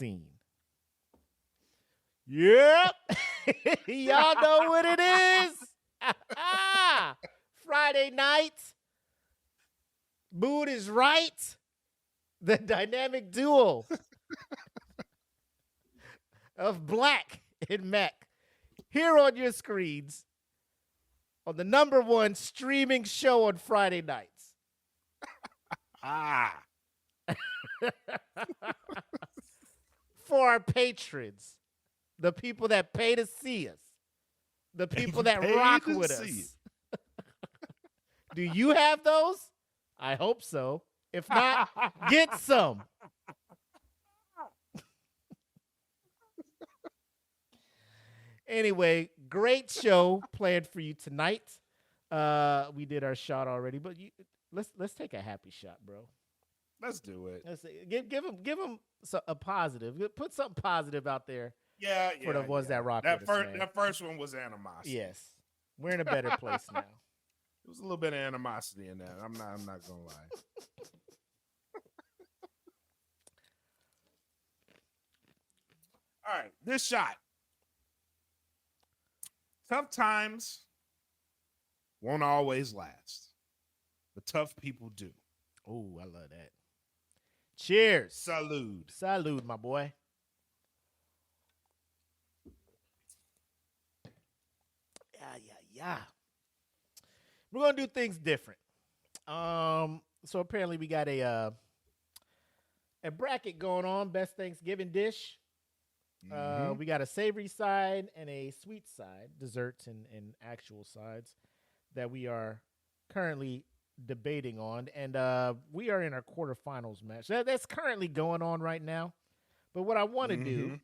scene. Yep. Y'all know what it is. Friday night. Mood is right. The dynamic duo of Black and Mac here on your screens on the #1 streaming show on Friday nights. For our patrons, the people that pay to see us, the people that rock with us. Do you have those? I hope so. If not, get some. Anyway, great show planned for you tonight. We did our shot already, but let's take a happy shot, bro. Let's do it. Let's give them a positive. Put something positive out there. For the ones that rock with us, man. That first one was animosity. Yes, we're in a better place now. There was a little bit of animosity in that. I'm not gonna lie. All right, this shot. Sometimes won't always last, but tough people do. Oh, I love that. Cheers. Salud. Salud, my boy. Yeah. We're gonna do things different. So apparently we got a bracket going on. Best Thanksgiving dish. We got a savory side and a sweet side, desserts and actual sides that we are currently debating on. And we are in our quarterfinals match. That's currently going on right now. But what I want to do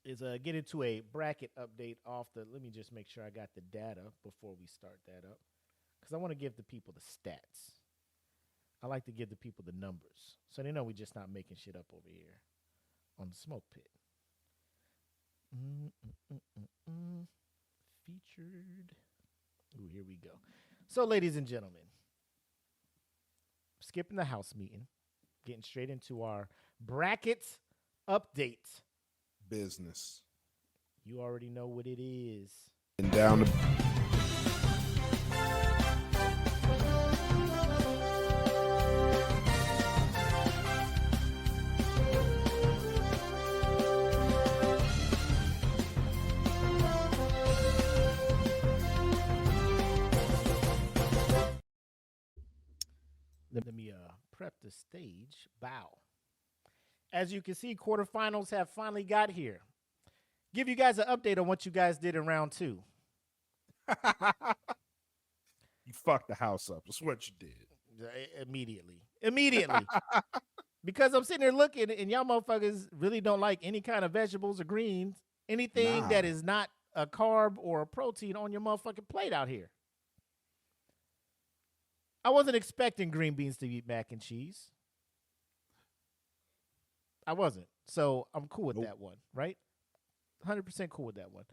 is get into a bracket update let me just make sure I got the data before we start that up. Because I want to give the people the stats. I like to give the people the numbers. So they know we're just not making shit up over here on the smoke pit. Featured. Ooh, here we go. So, ladies and gentlemen, skipping the house meeting, getting straight into our bracket update. Business. You already know what it is. And down the... Let me prep the stage. Bow. As you can see, quarterfinals have finally got here. Give you guys an update on what you guys did in round 2. You fucked the house up. That's what you did. Immediately. Because I'm sitting there looking, and y'all motherfuckers really don't like any kind of vegetables or greens, anything that is not a carb or a protein on your motherfucking plate out here. I wasn't expecting green beans to eat mac and cheese. I wasn't. So I'm cool with that one, right? 100% cool with that one.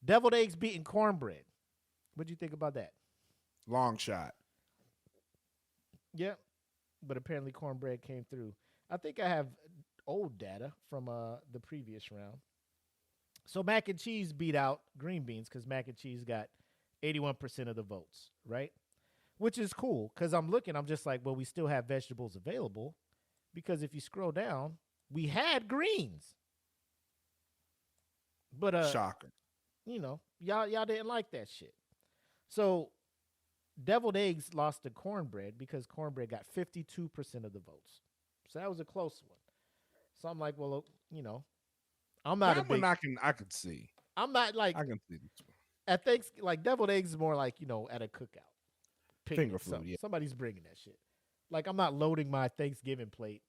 Deviled eggs beating cornbread. What'd you think about that? Long shot. Yeah. But apparently cornbread came through. I think I have old data from the previous round. So mac and cheese beat out green beans because mac and cheese got 81% of the votes, right? Which is cool because I'm just like, well, we still have vegetables available because if you scroll down, we had greens. But shocker. You know, y'all didn't like that shit. So deviled eggs lost to cornbread because cornbread got 52% of the votes. So that was a close one. So I'm like, well, you know, I'm not that one I can see. I'm not like I can see this one. At like deviled eggs is more like, you know, at a cookout. Finger food, yeah. Somebody's bringing that shit. Like, I'm not loading my Thanksgiving plate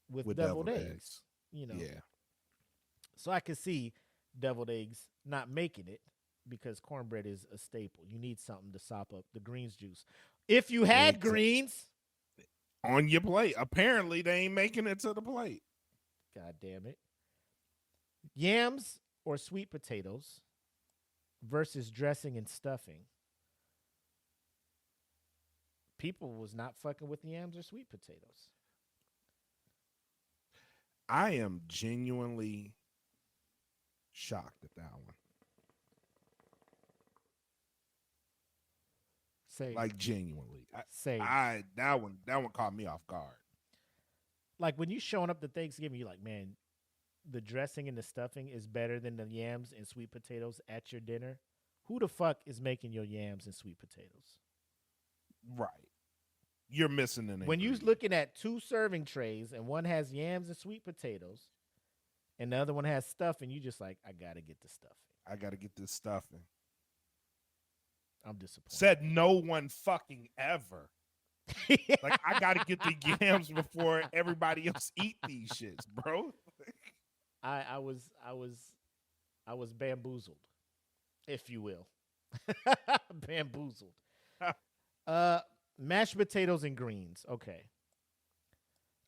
with deviled eggs. You know? Yeah. So I can see deviled eggs not making it because cornbread is a staple. You need something to sop up the greens juice. If you had greens on your plate, apparently they ain't making it to the plate. God damn it. Yams or sweet potatoes versus dressing and stuffing. People was not fucking with yams or sweet potatoes. I am genuinely shocked at that one. Say, Like genuinely. say, That one caught me off guard. like when you showing up to Thanksgiving, you're like, man, the dressing and the stuffing is better than the yams and sweet potatoes at your dinner. Who the fuck is making your yams and sweet potatoes? Right. You're missing an When you're ingredient. looking at 2 serving trays and one has yams and sweet potatoes and the other one has stuffing, you just like, I gotta get the stuffing. I got to get this stuffing. I'm disappointed. Said no one fucking ever. Like, I got to get the yams before everybody else eat these shits, bro. I was bamboozled, if you will. Bamboozled. Mashed potatoes and greens. Okay.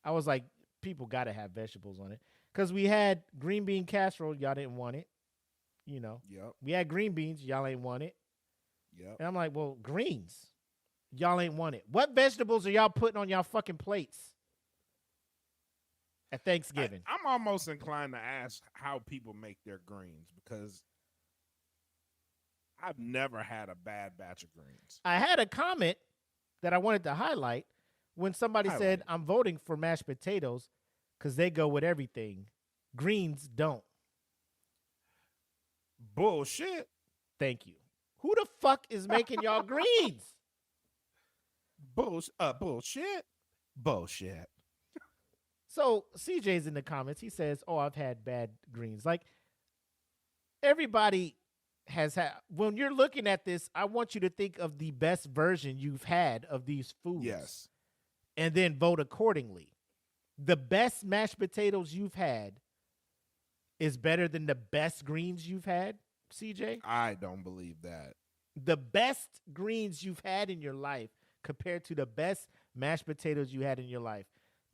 I was like, people got to have vegetables on it. Because we had green bean casserole. Y'all didn't want it. You know. Yep. We had green beans. Y'all ain't want it. Yep. And I'm like, well, greens. Y'all ain't want it. What vegetables are y'all putting on y'all fucking plates at Thanksgiving? I'm almost inclined to ask how people make their greens because I've never had a bad batch of greens. I had a comment that I wanted to highlight when somebody said, I'm voting for mashed potatoes because they go with everything. Greens don't. Bullshit. Thank you. Who the fuck is making y'all greens? Bullshit. Bullshit. So CJ's in the comments. He says, oh, I've had bad greens. Like, everybody has had. When you're looking at this, I want you to think of the best version you've had of these foods. Yes. And then vote accordingly. The best mashed potatoes you've had is better than the best greens you've had, CJ? I don't believe that. The best greens you've had in your life compared to the best mashed potatoes you had in your life.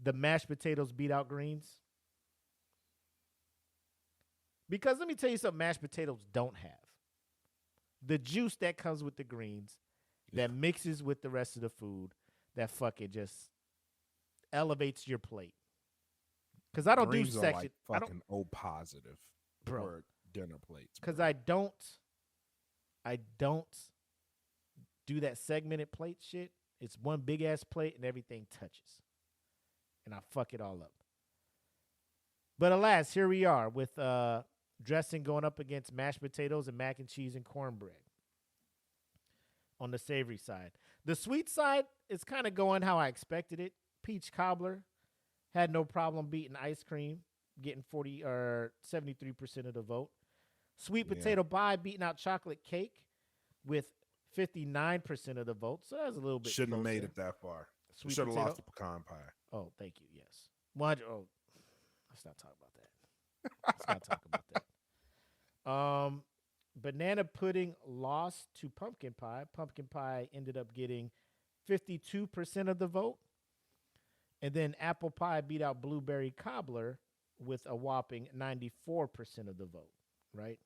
The mashed potatoes beat out greens? Because let me tell you something mashed potatoes don't have. The juice that comes with the greens, that mixes with the rest of the food, that fucking just elevates your plate. Because I don't Greens do are section. like fucking O positive for dinner plates. Because I don't do that segmented plate shit. It's one big ass plate and everything touches. And I fuck it all up. But alas, here we are with dressing going up against mashed potatoes and mac and cheese and cornbread on the savory side. The sweet side is kind of going how I expected it. Peach cobbler had no problem beating ice cream, getting 40 or 73% of the vote. Sweet potato pie beating out chocolate cake with 59% of the vote. So that's a little bit Shouldn't closer. have made it that far. Sweet Should have potato? lost the pecan pie. Oh, thank you. Yes. 100. Oh, let's not talk about that. Let's not talk about that. Banana pudding lost to pumpkin pie. Pumpkin pie ended up getting 52% of the vote. And then apple pie beat out blueberry cobbler with a whopping 94% of the vote, right?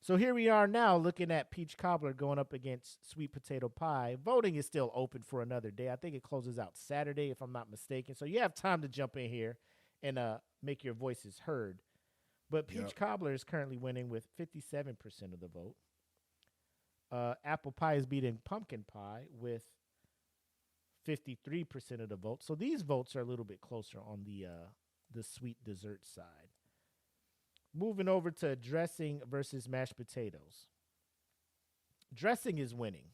So here we are now looking at peach cobbler going up against sweet potato pie. Voting is still open for another day. I think it closes out Saturday, if I'm not mistaken. So you have time to jump in here and make your voices heard. But peach cobbler is currently winning with 57% of the vote. Apple pie is beating pumpkin pie with 53% of the vote. So these votes are a little bit closer on the sweet dessert side. Moving over to dressing versus mashed potatoes. Dressing is winning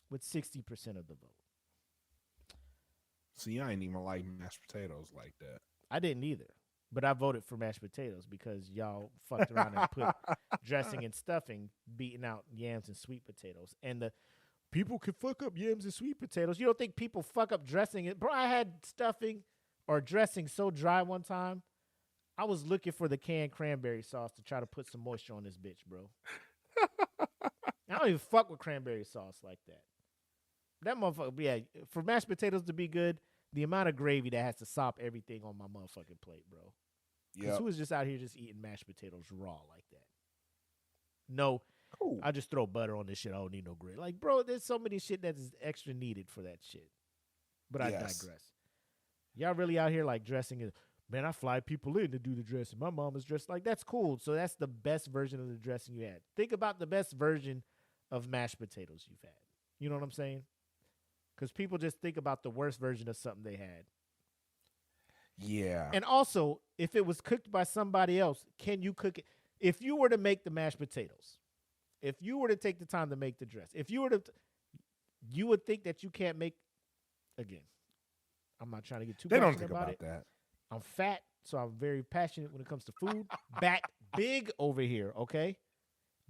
with 60% of the vote. See, I ain't even like mashed potatoes like that. I didn't either, but I voted for mashed potatoes because y'all fucked around and put dressing and stuffing beating out yams and sweet potatoes. And the people can fuck up yams and sweet potatoes. You don't think people fuck up dressing? Bro, I had stuffing or dressing so dry one time, I was looking for the canned cranberry sauce to try to put some moisture on this bitch, bro. I don't even fuck with cranberry sauce like that. That motherfucker, yeah, for mashed potatoes to be good, the amount of gravy that has to sop everything on my motherfucking plate, bro. Because who is just out here just eating mashed potatoes raw like that? No, cool. I just throw butter on this shit. I don't need no gravy. Like, bro, there's so many shit that is extra needed for that shit. But I digress. Y'all really out here like dressing is man, I fly people in to do the dressing. My mom is dressed like that's cool. So that's the best version of the dressing you had. Think about the best version of mashed potatoes you've had. You know what I'm saying? Because people just think about the worst version of something they had. Yeah. And also, if it was cooked by somebody else, can you cook it? If you were to make the mashed potatoes, if you were to take the time to make the dress, if you were to, you would think that you can't make, again, I'm not trying to get too They don't passionate think about about it. that. I'm fat, so I'm very passionate when it comes to food. Back big over here, okay?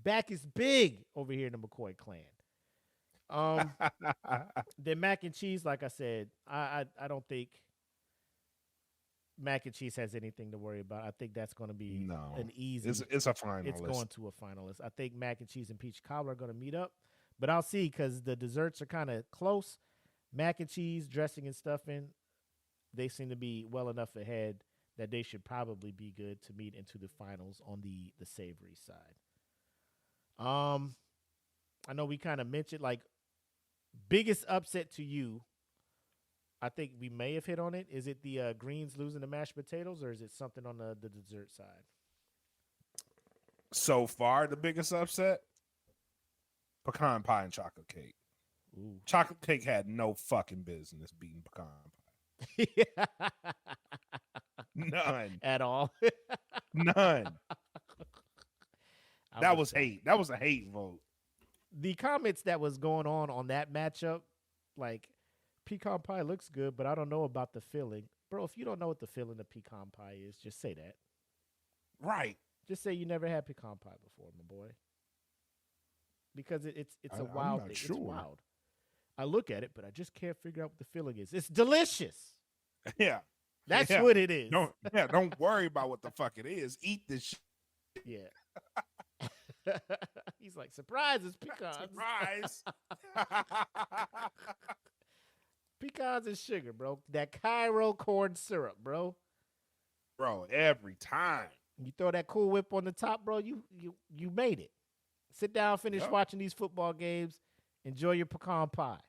Back is big over here in the McCoy clan. The mac and cheese, like I said, I don't think mac and cheese has anything to worry about. I think that's going to be an easy. It's a finalist. It's going to a finalist. I think mac and cheese and peach cobbler are going to meet up, but I'll see because the desserts are kind of close. Mac and cheese, dressing and stuffing, they seem to be well enough ahead that they should probably be good to meet into the finals on the savory side. I know we kind of mentioned like biggest upset to you. I think we may have hit on it. Is it the greens losing the mashed potatoes, or is it something on the dessert side? So far, the biggest upset: pecan pie and chocolate cake. Ooh. Chocolate cake had no fucking business beating pecan pie. None. At all. None. That was hate. That was a hate vote. The comments that was going on that matchup, like, pecan pie looks good, but I don't know about the filling. Bro, if you don't know what the filling of pecan pie is, just say that. Right. Just say you never had pecan pie before, my boy. Because it's a wild thing. Sure. It's wild. I look at it, but I just can't figure out what the filling is. It's delicious. Yeah. That's what it is. Don't worry about what the fuck it is. Eat this shit. Yeah. He's like, surprise, it's pecans. Surprise. Pecans and sugar, bro. That Cairo corn syrup, bro. Bro, every time. You throw that Cool Whip on the top, bro, you made it. Sit down, finish watching these football games. Enjoy your pecan pie.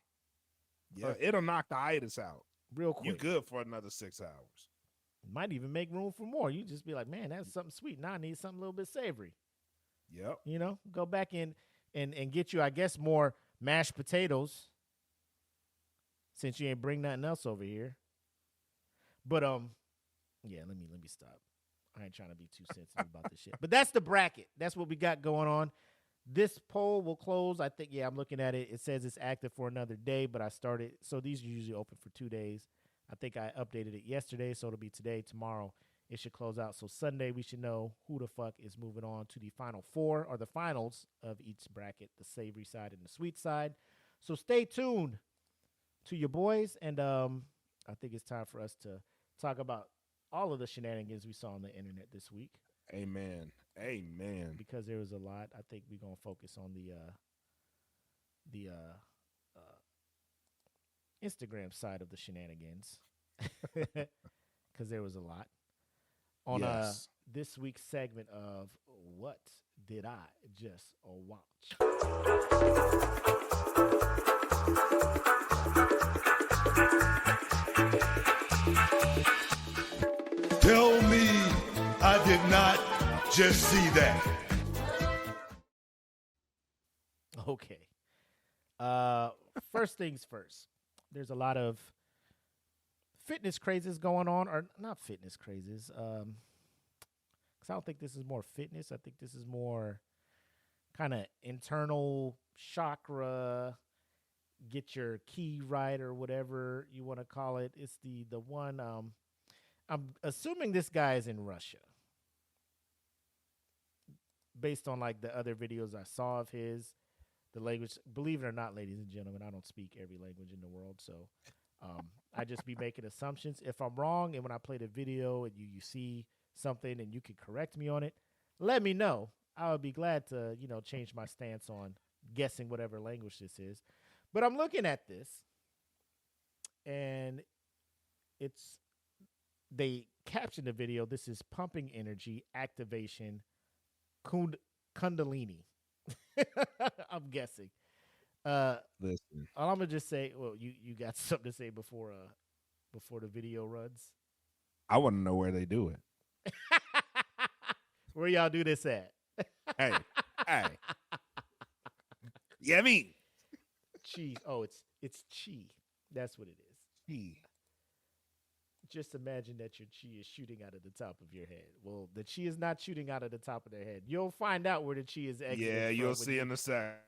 Yeah, it'll knock the itis out. Real quick. You good for another 6 hours. Might even make room for more. You just be like, man, that's something sweet. Now I need something a little bit savory. Yep. You know, go back in and get you, I guess, more mashed potatoes since you ain't bring nothing else over here. But yeah, let me stop. I ain't trying to be too sensitive about this shit. But that's the bracket. That's what we got going on. This poll will close. I think, I'm looking at it. It says it's active for another day, but I started. So these are usually open for 2 days. I think I updated it yesterday, so it'll be today, tomorrow. It should close out. So Sunday, we should know who the fuck is moving on to the final 4 or the finals of each bracket, the savory side and the sweet side. So stay tuned to your boys. And I think it's time for us to talk about all of the shenanigans we saw on the internet this week. Amen. Amen. Because there was a lot. I think we're going to focus on the Instagram side of the shenanigans. Because there was a lot. On this week's segment of What Did I Just Watch? Tell me I did not just see that. Okay. First things first. There's a lot of fitness crazes going on, or not fitness crazes. Because I don't think this is more fitness. I think this is more kind of internal chakra, get your key right or whatever you want to call it. It's the one, I'm assuming this guy is in Russia. Based on like the other videos I saw of his, the language, believe it or not, ladies and gentlemen, I don't speak every language in the world. So I just be making assumptions. If I'm wrong, and when I play the video and you see something and you can correct me on it, let me know. I would be glad to, change my stance on guessing whatever language this is. But I'm looking at this, and they captioned the video, this is pumping energy, activation, Kundalini. I'm guessing. Listen. I'm gonna just say, well, you got something to say before the video runs? I want to know where they do it. Where y'all do this at? Hey. Yeah, I mean. Cheese. Oh, it's chi. That's what it is. Chi. Just imagine that your chi is shooting out of the top of your head. Well, the chi is not shooting out of the top of their head. You'll find out where the chi is exiting. Yeah, you'll see in a sec.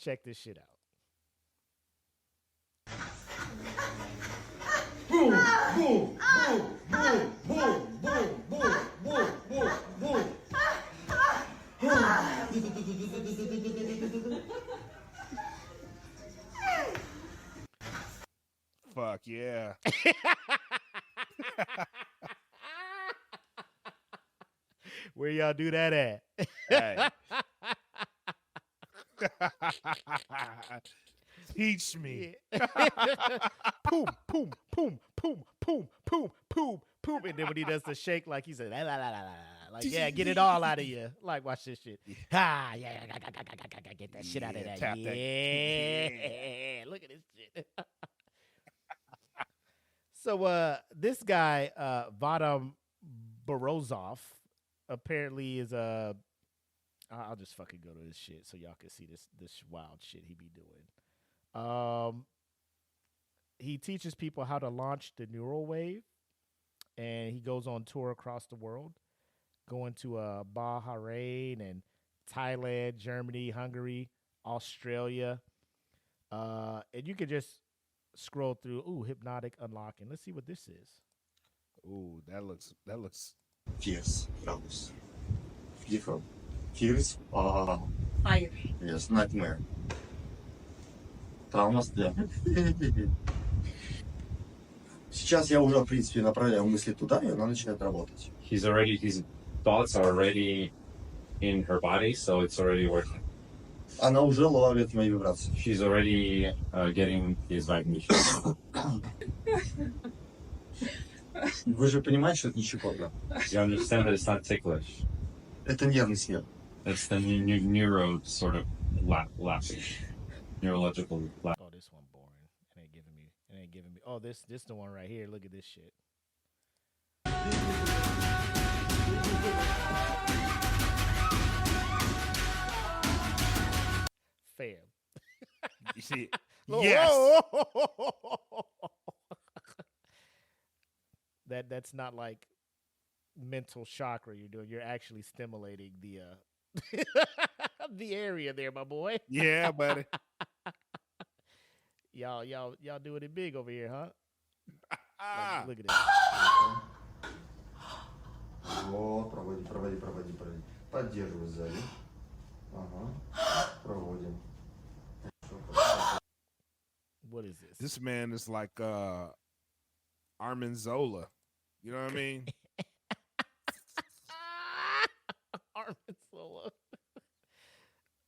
Check this shit out. Boom, boom, boom, boom, boom, boom, boom, boom, boom, boom. Fuck yeah. Where y'all do that at? Hey. Teach me. Boom, boom, boom, boom, boom, boom, boom, boom. And then when he does the shake, like he said, la, la, la, la, la. Like, yeah, get it all out of you. Like, watch this shit. Ah, yeah, get that shit out of that. Tap Yeah. that. Look at this shit. So this guy, Vadim Morozov, apparently is I'll just fucking go to this shit so y'all can see this wild shit he be doing. He teaches people how to launch the neural wave, and he goes on tour across the world, going to Bahrain and Thailand, Germany, Hungary, Australia, and you can just scroll through. Ooh, hypnotic unlocking. Let's see what this is. Ooh, that looks. Yes, Shaboozey. Different. Fears? Fire. Yes, nightmare. Traumas, да. Сейчас я уже, в принципе, направляю мысли туда, и она начинает работать. His thoughts are already in her body, so it's already working. Она уже ловит мои вибрации. She's already getting his vibration. Вы же понимаете, что это не щекотно? You understand that it's not ticklish. Это нервный смех. It's the neuro sort of laughing. Neurological laughing. Oh, this one boring. It ain't giving me. Oh, this the one right here. Look at this shit. Fam. You see, Whoa, yes. whoa. That's not like mental chakra you're doing. You're actually stimulating the the area there, my boy. Yeah, buddy. Y'all doing it big over here, huh? Ah. Look at this. Вот, проводи. Поддерживай сзади. Ага. Проводим. What is this? This man is like Armin Zola. You know what I mean? Armin Solo.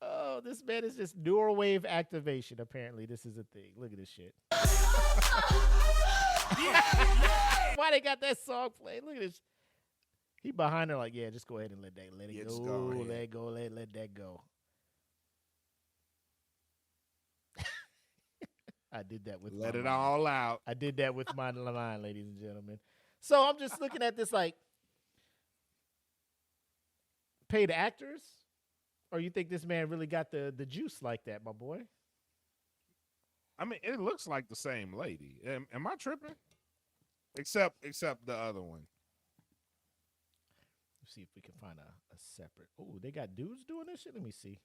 Oh, this man is just neural wave activation. Apparently, this is a thing. Look at this shit. Why they got that song playing? Look at this. He behind her like, yeah, just go ahead and let it Yeah, go. just go ahead. Let it go. Let that go. I did that with Let my it mind. all out. I did that with my line, ladies and gentlemen. So I'm just looking at this like paid actors, or you think this man really got the juice like that, my boy? I mean, it looks like the same lady. Am I tripping? Except the other one. Let's see if we can find a separate. Oh, they got dudes doing this shit. Let me see.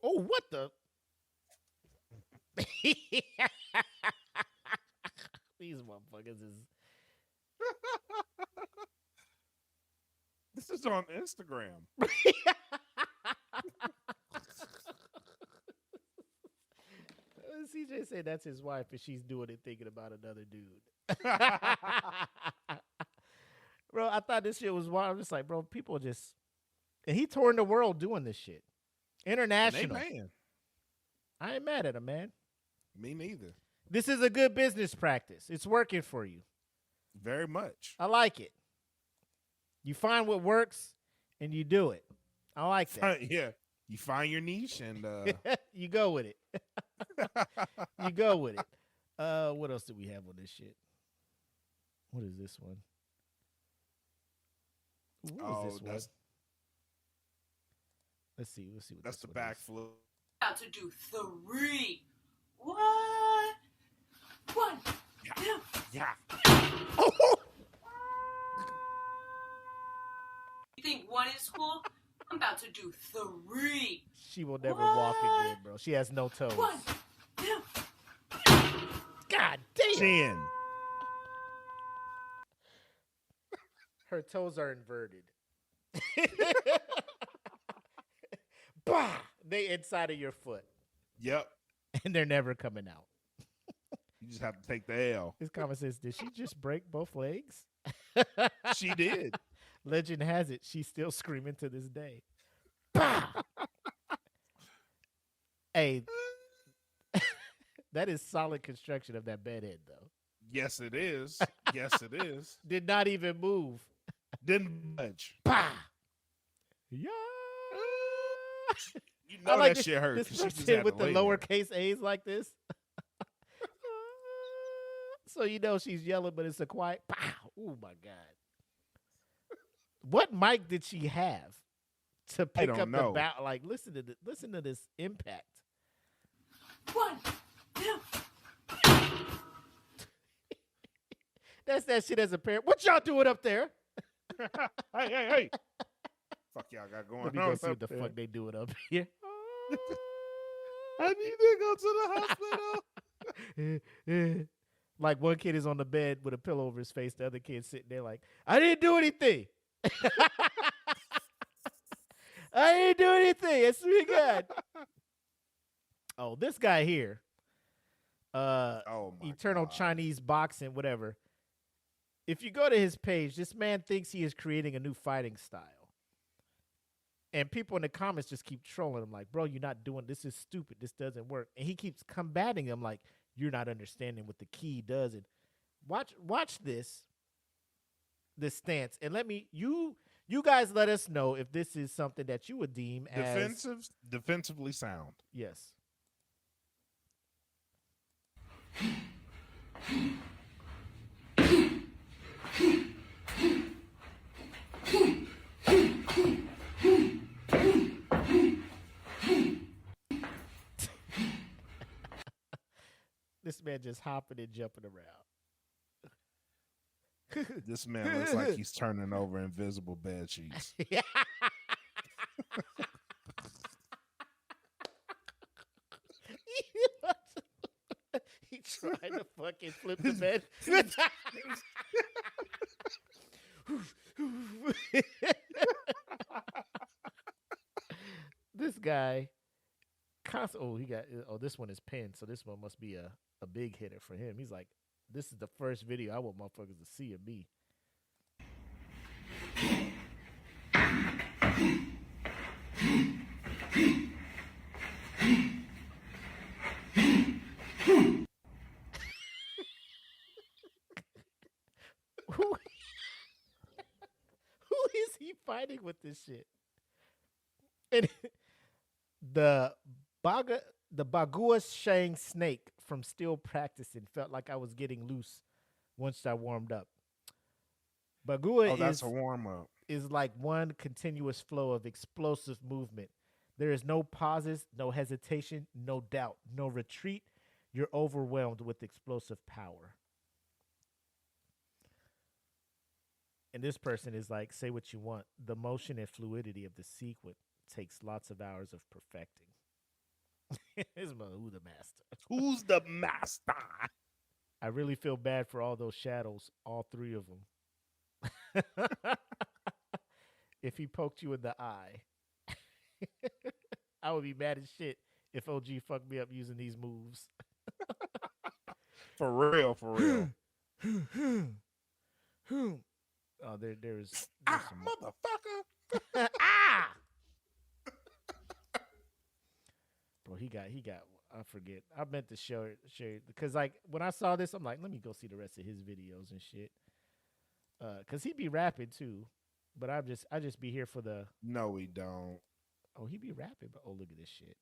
Oh, what the? These motherfuckers is. This is on Instagram. CJ said that's his wife, and she's doing it thinking about another dude. Bro, I thought this shit was wild. I'm just like, bro, people just. And he touring the world doing this shit. International. Man. I ain't mad at him, man. Me neither. This is a good business practice. It's working for you. Very much. I like it. You find what works and you do it. I like that. Yeah. You find your niche and You go with it. You go with it. What else do we have on this shit? What is this one? What is this one? Let's see what that's this the one is. backflip. About to do 3. What? 1, 2. Yeah. You think 1 is cool? I'm about to do 3. She will never walk again, bro. She has no toes. 1, 2. God damn. Chin. Her toes are inverted. Bah! They inside of your foot. Yep. And they're never coming out. You just have to take the L. This comment says, did she just break both legs? She did. Legend has it, she's still screaming to this day. Bah! Hey, that is solid construction of that bedhead, though. Yes, it is. Yes, it is. Did not even move. Didn't budge. Bah! Yeah. You know like that shit hurt. This 'cause she just person had with to the lay there. lowercase a's like this. So you know she's yelling, but it's a quiet. Pow! Oh my god! What mic did she have to pick don't up know. the bat? Like, listen to this impact. 1, 2. That's that shit as a parent. What y'all doing up there? Hey. Fuck y'all got going Let me on go see what the up there. fuck they doing up here. I need to go to the hospital. Like one kid is on the bed with a pillow over his face. The other kid's sitting there like, I didn't do anything. I didn't do anything. It's really good. Oh, this guy here. Oh my Eternal God. Chinese boxing, whatever. If you go to his page, this man thinks he is creating a new fighting style. And people in the comments just keep trolling him like, bro, you're not doing this. Is stupid. This doesn't work. And he keeps combating him like, you're not understanding what the key does. And watch this stance. And you guys let us know if this is something that you would deem as defensively sound. yes. This man just hopping and jumping around. This man looks like he's turning over invisible bed sheets. He tried to fucking flip the bed. This guy, this one is pinned, so this one must be a big hitter for him. He's like, this is the first video I want motherfuckers to see of me. Who is he fighting with this shit? And the Bagua Shang snake from still practicing felt like I was getting loose once I warmed up. Bagua That's a warm up. is like one continuous flow of explosive movement. There is no pauses, no hesitation, no doubt, no retreat. You're overwhelmed with explosive power. And this person is like, say what you want. The motion and fluidity of the sequence takes lots of hours of perfecting. Who's the master? Who's the master? I really feel bad for all those shadows, all 3 of them. If he poked you in the eye, I would be mad as shit if OG fucked me up using these moves. For real. Oh, there's some Motherfucker. ah! Bro, he got. I forget. I meant to share it because like when I saw this, I'm like, let me go see the rest of his videos and shit. Cause he be rapping too, but I just be here for the. No, we don't. Oh, he be rapping, but oh, look at this shit.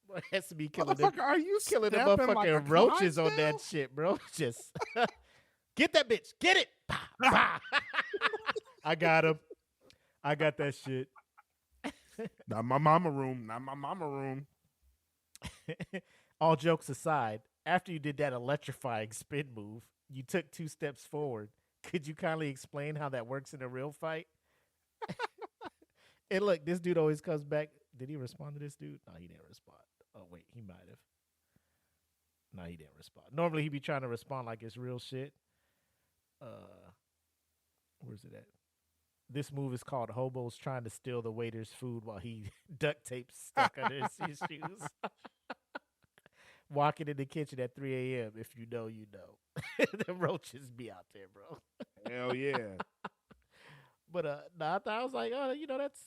Boy, has to be killing them, Motherfucker, are you killing the stepping motherfucking like a roaches on Clydesdale? that shit, bro. Just get that bitch, get it. Bah, bah. I got him. I got that shit. Not my mama room. Not my mama room. All jokes aside, after you did that electrifying spin move, you took 2 steps forward. Could you kindly explain how that works in a real fight? And look, this dude always comes back. Did he respond to this dude? No, he didn't respond. Oh, wait, he might have. No, he didn't respond. Normally, he'd be trying to respond like it's real shit. Where's it at? This move is called Hobos Trying to Steal the Waiter's Food while he duct tape stuck under his shoes. Walking in the kitchen at 3 a.m. If you know, you know. The roaches be out there, bro. Hell yeah. But nah, I was like, oh, that's.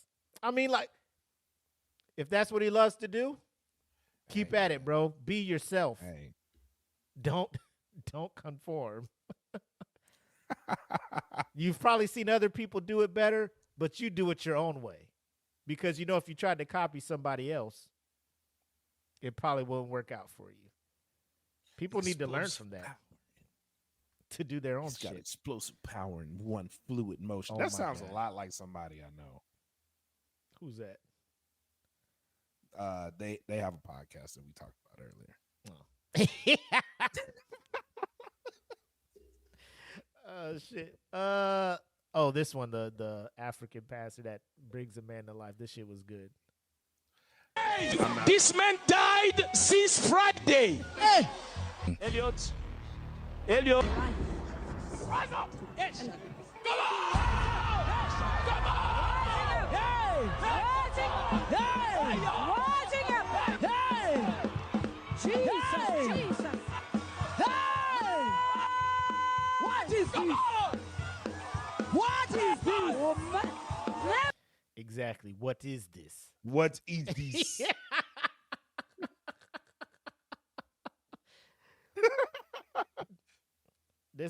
I mean, like, if that's what he loves to do, keep at it, bro. Be yourself. Hey. Don't conform. You've probably seen other people do it better, but you do it your own way. Because if you tried to copy somebody else, it probably won't work out for you. People need to learn from that. To do their own It's got shit. explosive power in one fluid motion. Oh That my sounds God. a lot like somebody I know. Who's that? They have a podcast that we talked about earlier. Oh shit. This one, the African pastor that brings a man to life. This shit was good. This man died since Friday. Hey. Elliot. Rise up. Yes. Come on. Come on. Hey. Hey. Rising up. Hey. Jesus. Hey. What is this? What is this? Exactly. What is this? What is this?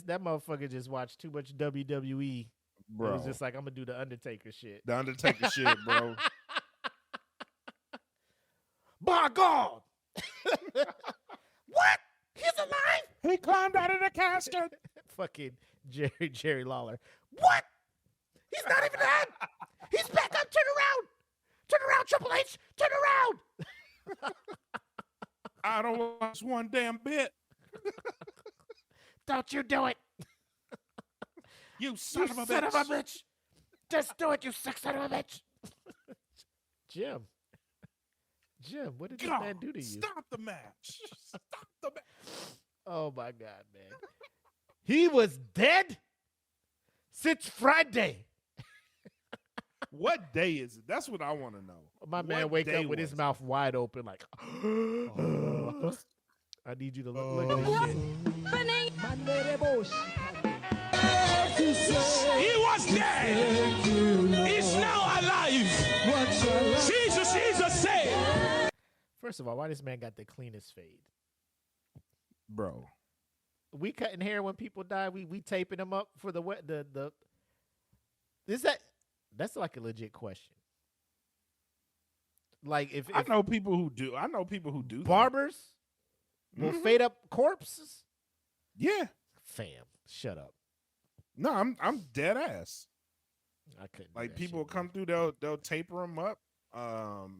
That motherfucker just watched too much WWE. Bro. It was just like, I'm gonna do the Undertaker shit. The Undertaker shit, bro. By God! What? He's alive? He climbed out of the casket. Fucking Jerry Lawler. What? He's not even dead. He's back up. Turn around. Turn around, Triple H. Turn around. I don't watch one damn bit. Don't you do it. You son You of a son bitch. of a bitch. Just do it, you sick son of a bitch. Jim, what did this God, man do to you? Stop the match. Stop the match. Oh my God, man. He was dead since Friday. What day is it? That's what I want to know. My man What wake day up with his was mouth wide open like, I need you to look at this shit. He was dead. He's now alive. Jesus saved. First of all, why this man got the cleanest fade? Bro. We cutting hair when people die. We taping them up for the that's like a legit question. Like if I know people who do. I know people who do that. barbers will fade up corpses. Yeah. Fam, shut up. No, I'm dead ass. I couldn't. do Like that people will shit, come through, they'll taper them up,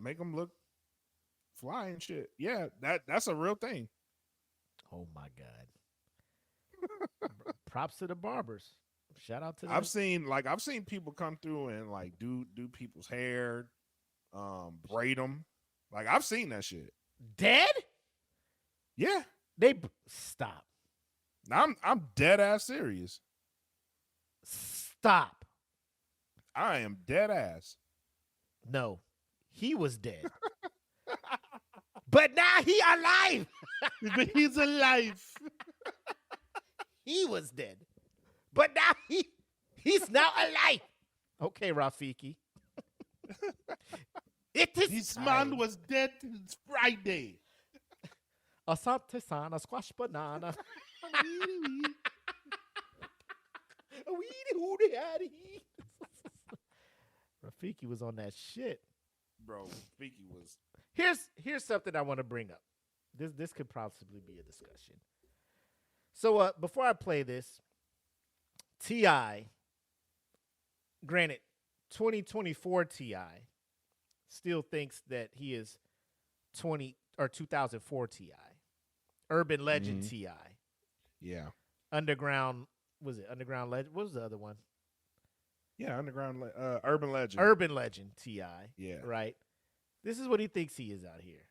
make them look fly and shit. Yeah, that's a real thing. bro. Oh my God. Props to the barbers. Shout out to them. I've seen people come through and like do people's hair, braid them. Like I've seen that shit. Dead? Yeah, Stop. I'm dead ass serious. Stop. I am dead ass. No, he was dead. But now he alive. He's alive. He was dead. But now he's now alive. Okay, Rafiki. It is This time. man was dead since Friday. Asante sana, squash banana. Rafiki was on that shit. Bro, Fiki was. Here's something I want to bring up. This could possibly be a discussion. So before I play this, T.I., granted, 2024 T.I. still thinks that he is 2004 T.I. Urban Legend T.I. Yeah. Underground, was it Underground Legend? What was the other one? Yeah, Urban Legend. Urban Legend T.I. Yeah. Right? This is what he thinks he is out here.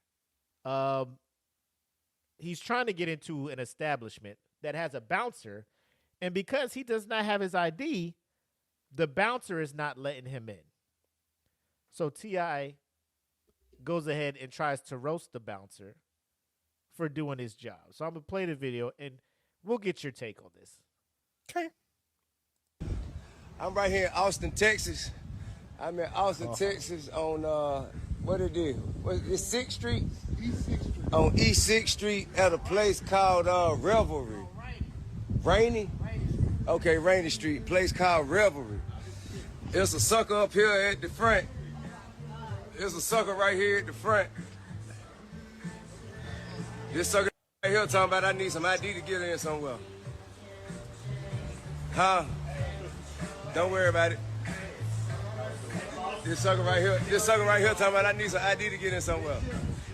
He's trying to get into an establishment that has a bouncer, and because he does not have his ID, the bouncer is not letting him in. So T.I. goes ahead and tries to roast the bouncer for doing his job. So I'm going to play the video, and we'll get your take on this. Okay. I'm right here in Austin, Texas. I'm in Austin, Texas on, what it is? It's 6th Street? East 6th Street. On East 6th Street at a place called Revelry. Rainy? Okay, Rainy Street, place called Revelry. There's a sucker up here at the front. There's a sucker right here at the front. This sucker right here talking about I need some ID to get in somewhere. Huh? Don't worry about it. This sucker right here talking about I need some ID to get in somewhere.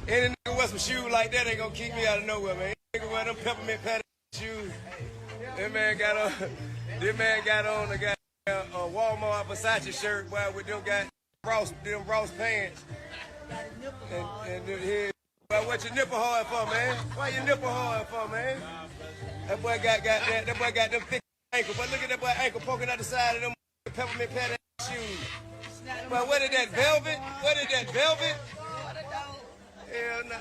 Any nigga with some shoes like that ain't gonna keep me out of nowhere, man. Nigga wear them peppermint patty shoes. This man got on the goddamn Walmart Versace shirt, boy, with them Ross pants. And here, well, what your nipple hard for, man? Why your nipple hard for, man? That boy got them thick ankle, but look at that boy ankle poking out the side of them peppermint patty shoes. But what is that, velvet? What is that, velvet? Hell no.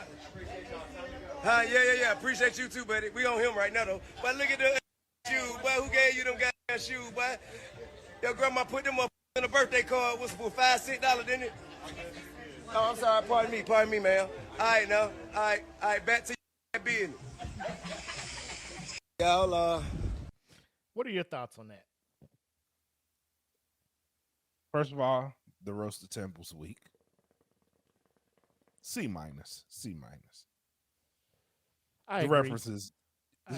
Huh? Yeah. Appreciate you too, buddy. We on him right now, though. But look at the shoes, boy. Who gave you them goddamn shoes, boy? Your grandma put them up in a birthday card. Was for $5, $6, didn't it? Oh, I'm sorry. Pardon me, man. All right, now. All right, back to your business. Y'all, What are your thoughts on that? First of all, the roast of Temple's weak. C minus. I The agree.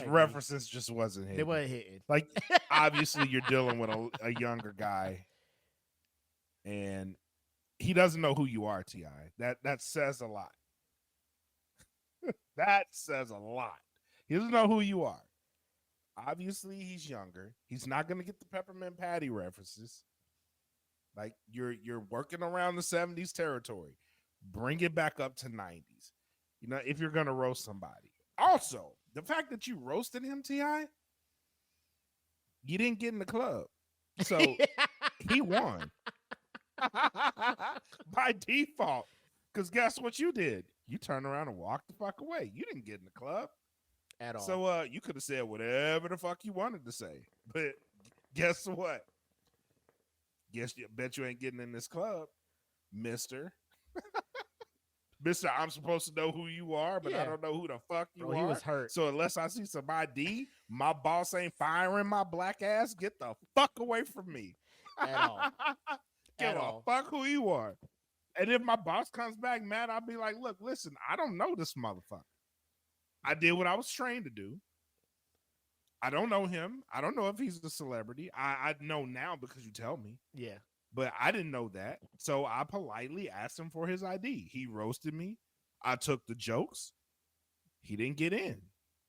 references just wasn't hitting. They weren't hitting. Like, obviously, you're dealing with a younger guy, and he doesn't know who you are, T.I. That says a lot. That says a lot. He doesn't know who you are. Obviously, he's younger. He's not going to get the peppermint patty references. Like, you're working around the 70s territory. Bring it back up to 90s. You know, if you're going to roast somebody. Also, the fact that you roasted him, T.I., you didn't get in the club. So he won. By default. Because guess what you did? You turned around and walked the fuck away. You didn't get in the club. At all. So you could have said whatever the fuck you wanted to say. But guess what? Bet you ain't getting in this club, mister. Mister, I'm supposed to know who you are, but I don't know who the fuck you are. He was hurt. So unless I see some ID, my boss ain't firing my black ass. Get the fuck away from me. At all. Give At a all. fuck who you are. And if my boss comes back mad, I'll be like, look, listen, I don't know this motherfucker. I did what I was trained to do. I don't know him. I don't know if he's a celebrity. I know now because you tell me. Yeah. But I didn't know that. So I politely asked him for his ID. He roasted me. I took the jokes. He didn't get in.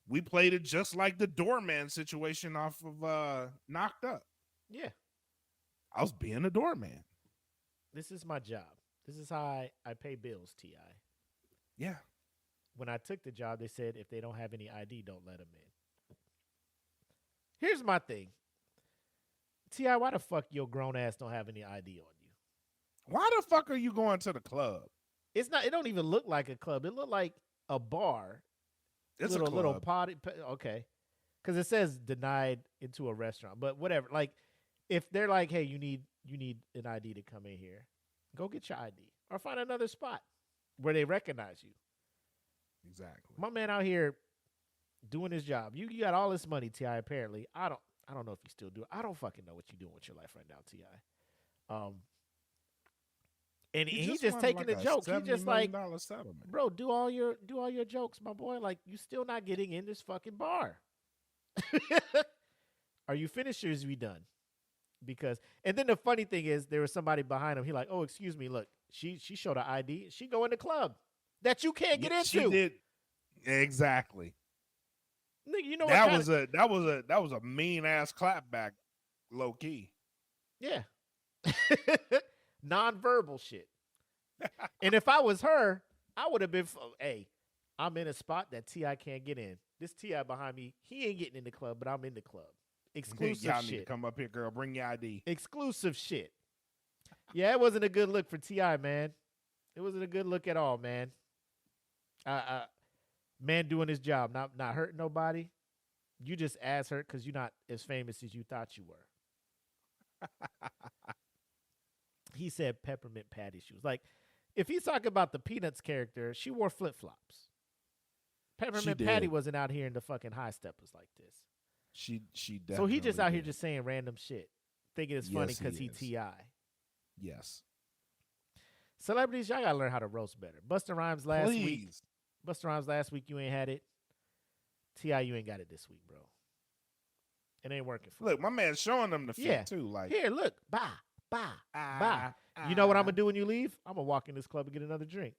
We played it just like the doorman situation off of Knocked Up. Yeah. I was being a doorman. This is my job. This is how I pay bills, T.I. Yeah. When I took the job, they said if they don't have any ID, don't let them in. Here's my thing. T.I., why the fuck your grown ass don't have any ID on you? Why the fuck are you going to the club? It don't even look like a club. It looked like a bar. It's little a club. little party. Okay. Because it says denied into a restaurant. But whatever. Like, if they're like, hey, you need an ID to come in here, go get your ID. Or find another spot where they recognize you. Exactly. My man out here doing his job. You got all this money, T.I. Apparently, I don't know if you still do it. I don't fucking know what you're doing with your life right now, T.I. And he's just won, taking like, the a joke. He $70 just like, million settlement. bro, do all your jokes, my boy. Like, you still not getting in this fucking bar. Are you finished or is we done? Because, and then the funny thing is, there was somebody behind him. He like, oh, excuse me, look, she showed her ID. She go in the club that you can't get into. She did exactly. Nigga, you know That what was a mean ass clapback, low key. Yeah. Non-verbal shit. And if I was her, I would have been, hey, I'm in a spot that T.I. can't get in. This T.I. behind me, he ain't getting in the club, but I'm in the club. Exclusive Y'all shit. need to come up here, girl. Bring your ID. Exclusive shit. Yeah, it wasn't a good look for T.I., man. It wasn't a good look at all, man. Man doing his job, not hurting nobody. You just ass hurt because you're not as famous as you thought you were. He said peppermint patty shoes. Like, if he's talking about the Peanuts character, she wore flip-flops. Peppermint Patty wasn't out here in the fucking high steppers like this. She definitely. So he just out here did. just saying random shit, thinking it's funny because he is. T.I. Yes. Celebrities, y'all gotta learn how to roast better. Busta Rhymes last week. Please. Busta Rhymes last week, you ain't had it. T.I., you ain't got it this week, bro. It ain't working for Look, my man's showing them the feet Yeah. too. Like, Here, look. Bye. Bye. You know what I'm going to do when you leave? I'm going to walk in this club and get another drink.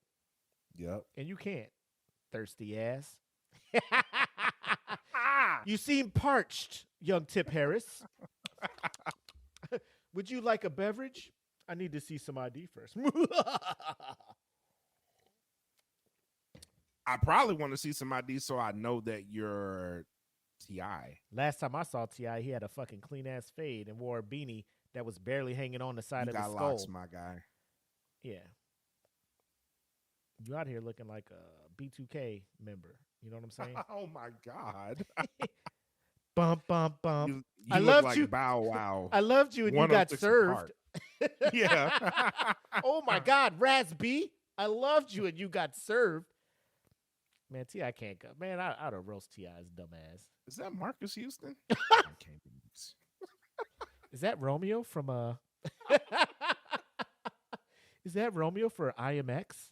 Yep. And you can't. Thirsty ass. You seem parched, young Tip Harris. Would you like a beverage? I need to see some ID first. I probably want to see some ID so I know that you're T.I. Last time I saw T.I., he had a fucking clean-ass fade and wore a beanie that was barely hanging on the side You of his got skull. locks, my guy. Yeah. You out here looking like a B2K member. You know what I'm saying? Oh my God. Bump, bump, bump. You I look loved like you. Bow Wow. I loved you and you got 106 served. apart. Yeah. Oh my God, Raz B. I loved you and you got served. Man, T.I. can't go. Man, I'd have roast T.I.'s dumbass. Is that Marcus Houston? I can't believe this. Is that Romeo from Is that Romeo for IMX?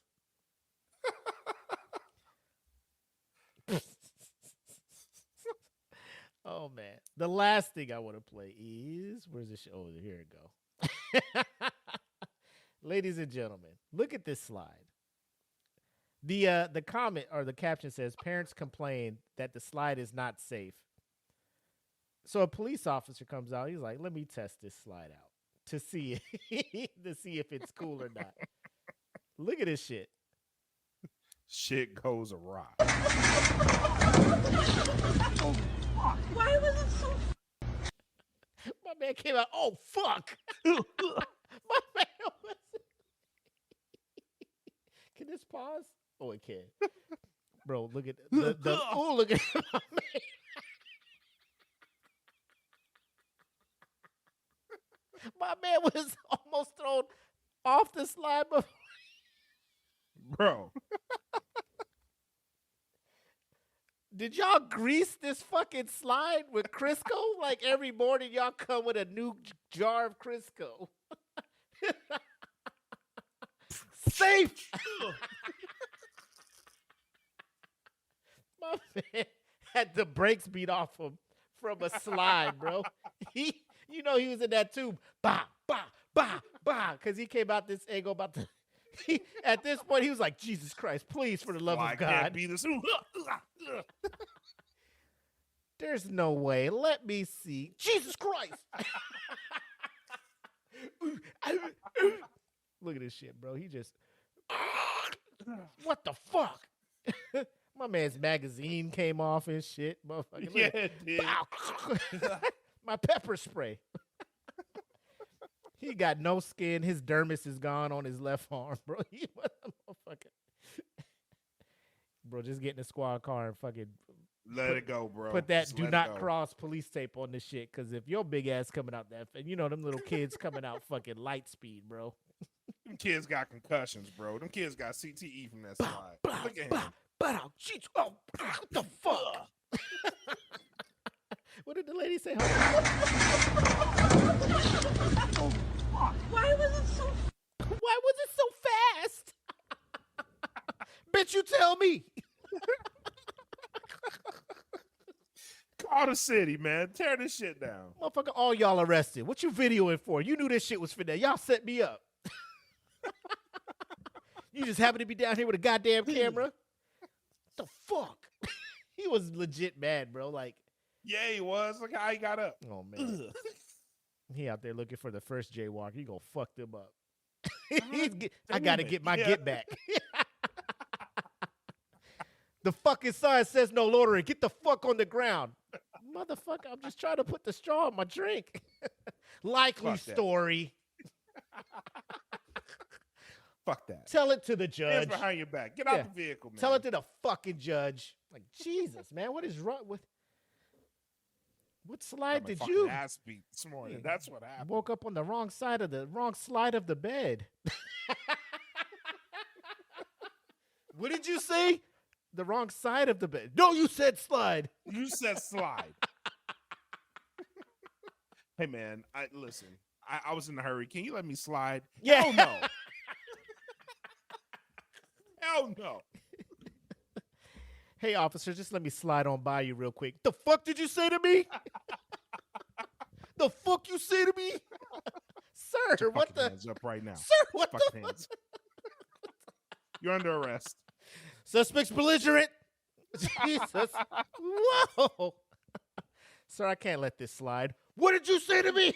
Oh man. The last thing I want to play is where's this? Oh, here it go. Ladies and gentlemen, look at this slide. The comment or the caption says parents complain that the slide is not safe. So a police officer comes out. He's like, "Let me test this slide out to see if it's cool or not." Look at this shit. Shit goes awry. Why was it so? My man came out. Oh fuck! My man was. Can this pause? Oh, it can. Bro, look at the oh, look at my man. My man was almost thrown off the slide before. Bro. Did y'all grease this fucking slide with Crisco? Like every morning y'all come with a new jar of Crisco. Safe. My man had the brakes beat off him from a slide, bro. He was in that tube. Bah, bah, bah, bah. Because he came out this angle about the. At this point, he was like, Jesus Christ, please, for the love Why of can't God. be this. There's no way. Let me see. Jesus Christ. Look at this shit, bro. He just. What the fuck? My man's magazine came off and shit. Motherfucker. Yeah, it did. My pepper spray. He got no skin. His dermis is gone on his left arm, bro. What a motherfucker. Bro, just get in the squad car and fucking Let it go, bro. put that Just do let it not go. cross police tape on this shit. Because if your big ass coming out that, them little kids coming out fucking light speed, bro. Them kids got concussions, bro. Them kids got CTE from that slide. Look at him. But jeez, oh, what the fuck? What did the lady say? Why was it so? Why was it so fast? Bitch, you tell me. Call the city, man. Tear this shit down. Motherfucker, all y'all arrested. What you videoing for? You knew this shit was finna. Y'all set me up. You just happened to be down here with a goddamn camera. The fuck? He was legit mad, bro. Like, Yeah, he was. Look how he got up. oh man. He out there looking for the first jaywalker. He gonna fuck them up. I gotta get my get back. The fucking sign says no loitering. Get the fuck on the ground. Motherfucker, I'm just trying to put the straw in my drink. Likely Fuck that. story. Fuck that. Tell it to the Hands judge. behind your back. Get Yeah. out the vehicle, man. Tell it to the fucking judge. Like, Jesus, man, what is wrong with... What slide Got my did fucking you... ass beat this morning. Yeah. That's what happened. Woke up on the wrong slide of the bed. What did you say? The wrong side of the bed. No, you said slide. You said slide. Hey, man, listen. I was in a hurry. Can you let me slide? Yeah. Hell no. Hell no. Hey, officer, just let me slide on by you real quick. The fuck did you say to me? The fuck you say to me? Sir, what Fucking the... hands up right now. Sir, what the... Fucking hands. You're under arrest. Suspect's belligerent. Jesus. Whoa. Sir, I can't let this slide. What did you say to me?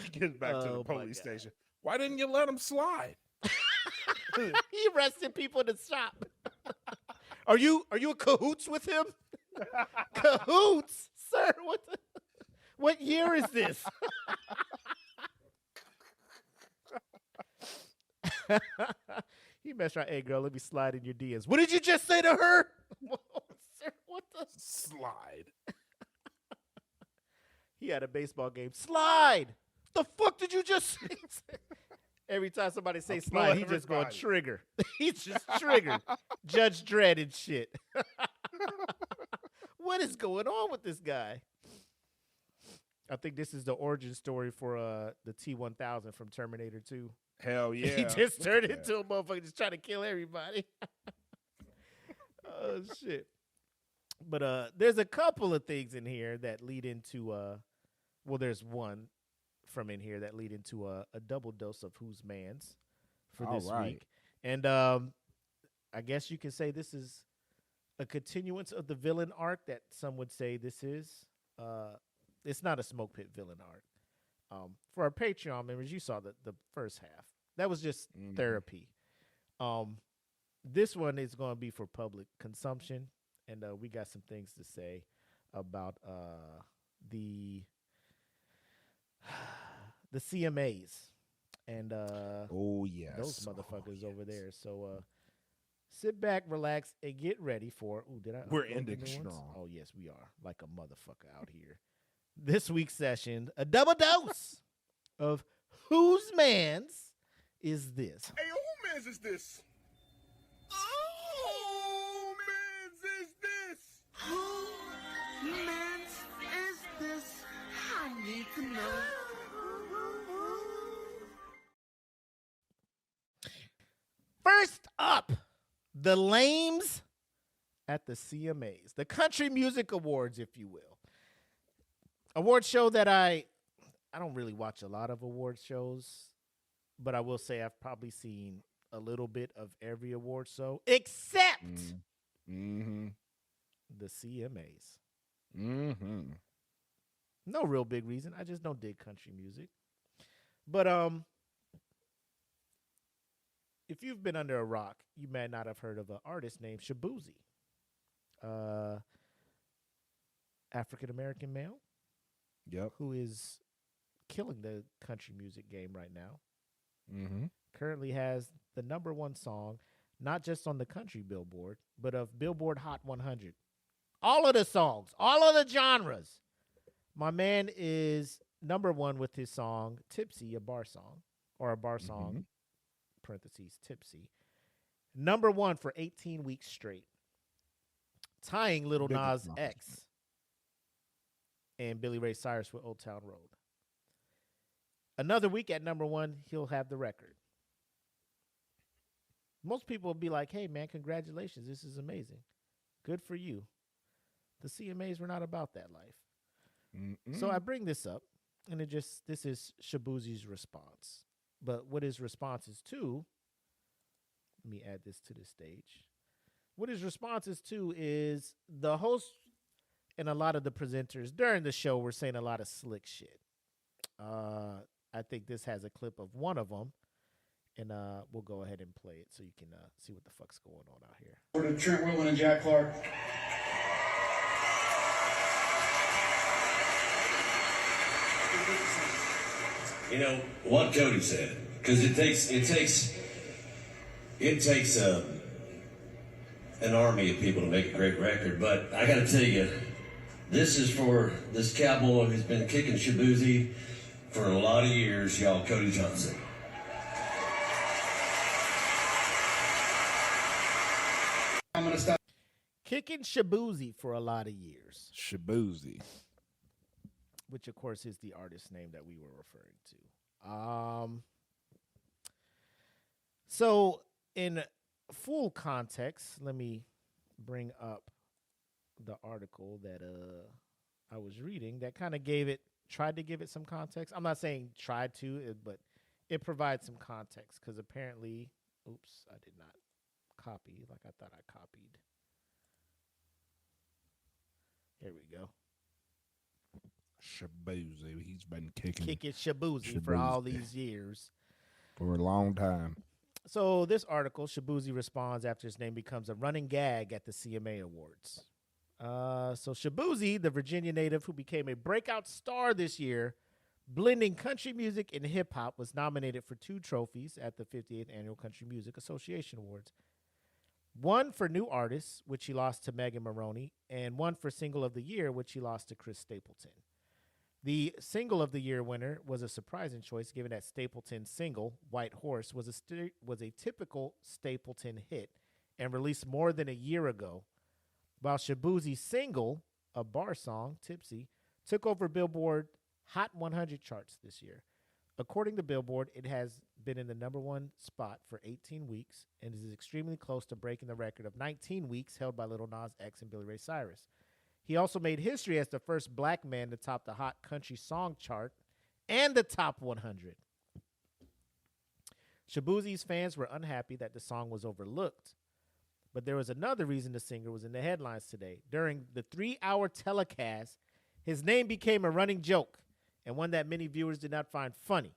He gets back to Oh, the my police God. station. Why didn't you let him slide? He arrested people in the shop. Are you in cahoots with him? Cahoots? Sir, what year is this? He messed around. Hey, girl, let me slide in your DMs. What did you just say to her? Sir, what the? Slide. He had a baseball game. Slide. The fuck did you just say? Every time somebody say I'll slide, blow he just going everybody. trigger. He's just triggered. Judge Dredd and shit. What is going on with this guy? I think this is the origin story for the T-1000 from Terminator 2. Hell yeah. He just Look turned at that. into a motherfucker just trying to kill everybody. Oh, shit. But there's a couple of things in here that lead into, well, there's one from in here that lead into a double dose of Who's Man's for All this right. week. And I guess you can say this is a continuance of the villain arc that some would say this is. It's not a smoke pit villain arc. For our Patreon members, you saw the first half. That was just therapy. This one is going to be for public consumption, and we got some things to say about the CMAs and Oh, yes. those motherfuckers over there. So sit back, relax, and get ready for. Ooh, did I? We're upload the ending new ones? strong. Oh yes, we are. Like a motherfucker out here. This week's session, a double dose of Whose Man's is this? Hey, who man's is this? Oh, man's is this? Who man's is this? I need to know. First up, the lames at the CMAs, the Country Music Awards, if you will. Award show that I don't really watch a lot of award shows, but I will say I've probably seen a little bit of every award show except Mm-hmm. the CMAs. Mm-hmm. No real big reason. I just don't dig country music. But if you've been under a rock, you may not have heard of an artist named Shaboozey. African American male Yep. who is killing the country music game right now. Mm-hmm. Currently has the #1 song, not just on the country Billboard, but of Billboard Hot 100. All of the songs, all of the genres. My man is #1 with his song Tipsy, a bar song, or a bar song parentheses tipsy, #1 for 18 weeks straight, tying Lil Big Nas accomplishment. X and Billy Ray Cyrus with Old Town Road. Another week at #1, he'll have the record. Most people will be like, hey, man, congratulations. This is amazing. Good for you. The CMAs were not about that life. So I bring this up, and this is Shaboozey's response. But what his response is to, let me add this to the stage. What his response is to is the host and a lot of the presenters during the show were saying a lot of slick shit. I think this has a clip of one of them, and we'll go ahead and play it so you can see what the fuck's going on out here. For the Trent Whitman and Jack Clark. You know what Cody said, because it takes an army of people to make a great record. But I got to tell you, this is for this cowboy who's been kicking Shaboozey for a lot of years, y'all. Cody Johnson. I'm gonna stop. Kicking Shaboozey for a lot of years. Shaboozey. Which, of course, is the artist name that we were referring to. So, in full context, let me bring up the article that I was reading that kind of tried to give it some context. I'm not saying tried to, but it provides some context because apparently, oops, I did not copy like I thought I copied. Here we go. Shaboozey. He's been kicking Shaboozey for all these years. For a long time. So this article, Shaboozey responds after his name becomes a running gag at the CMA Awards. So Shaboozey, the Virginia native who became a breakout star this year, blending country music and hip-hop, was nominated for 2 trophies at the 58th Annual Country Music Association Awards. One for New Artist, which he lost to Megan Maroney, and one for Single of the Year, which he lost to Chris Stapleton. The Single of the Year winner was a surprising choice, given that Stapleton's single, White Horse, was a typical Stapleton hit and released more than a year ago, while Shaboozey's single, a bar song, Tipsy, took over Billboard Hot 100 charts this year. According to Billboard, it has been in the #1 spot for 18 weeks and is extremely close to breaking the record of 19 weeks held by Lil Nas X and Billy Ray Cyrus. He also made history as the first black man to top the Hot Country Song chart and the Top 100. Shaboozey's fans were unhappy that the song was overlooked, but there was another reason the singer was in the headlines today. During the 3-hour telecast, his name became a running joke and one that many viewers did not find funny.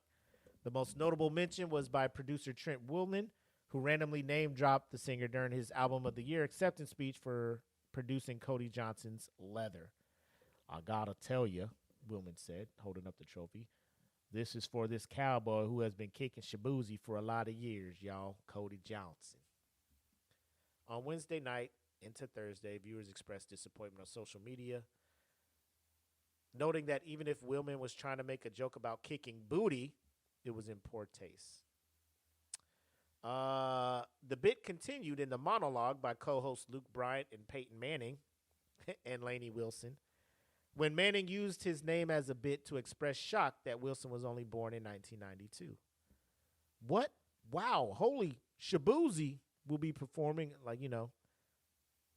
The most notable mention was by producer Trent Whitman, who randomly name-dropped the singer during his Album of the Year acceptance speech for producing Cody Johnson's Leather. I gotta tell you, Whitman said, holding up the trophy, this is for this cowboy who has been kicking Shaboozey for a lot of years, y'all, Cody Johnson. On Wednesday night into Thursday, viewers expressed disappointment on social media, noting that even if Whitman was trying to make a joke about kicking booty, it was in poor taste. The bit continued in the monologue by co-hosts Luke Bryant and Peyton Manning and Lainey Wilson, when Manning used his name as a bit to express shock that Wilson was only born in 1992. What? Wow, holy Shaboozey will be performing,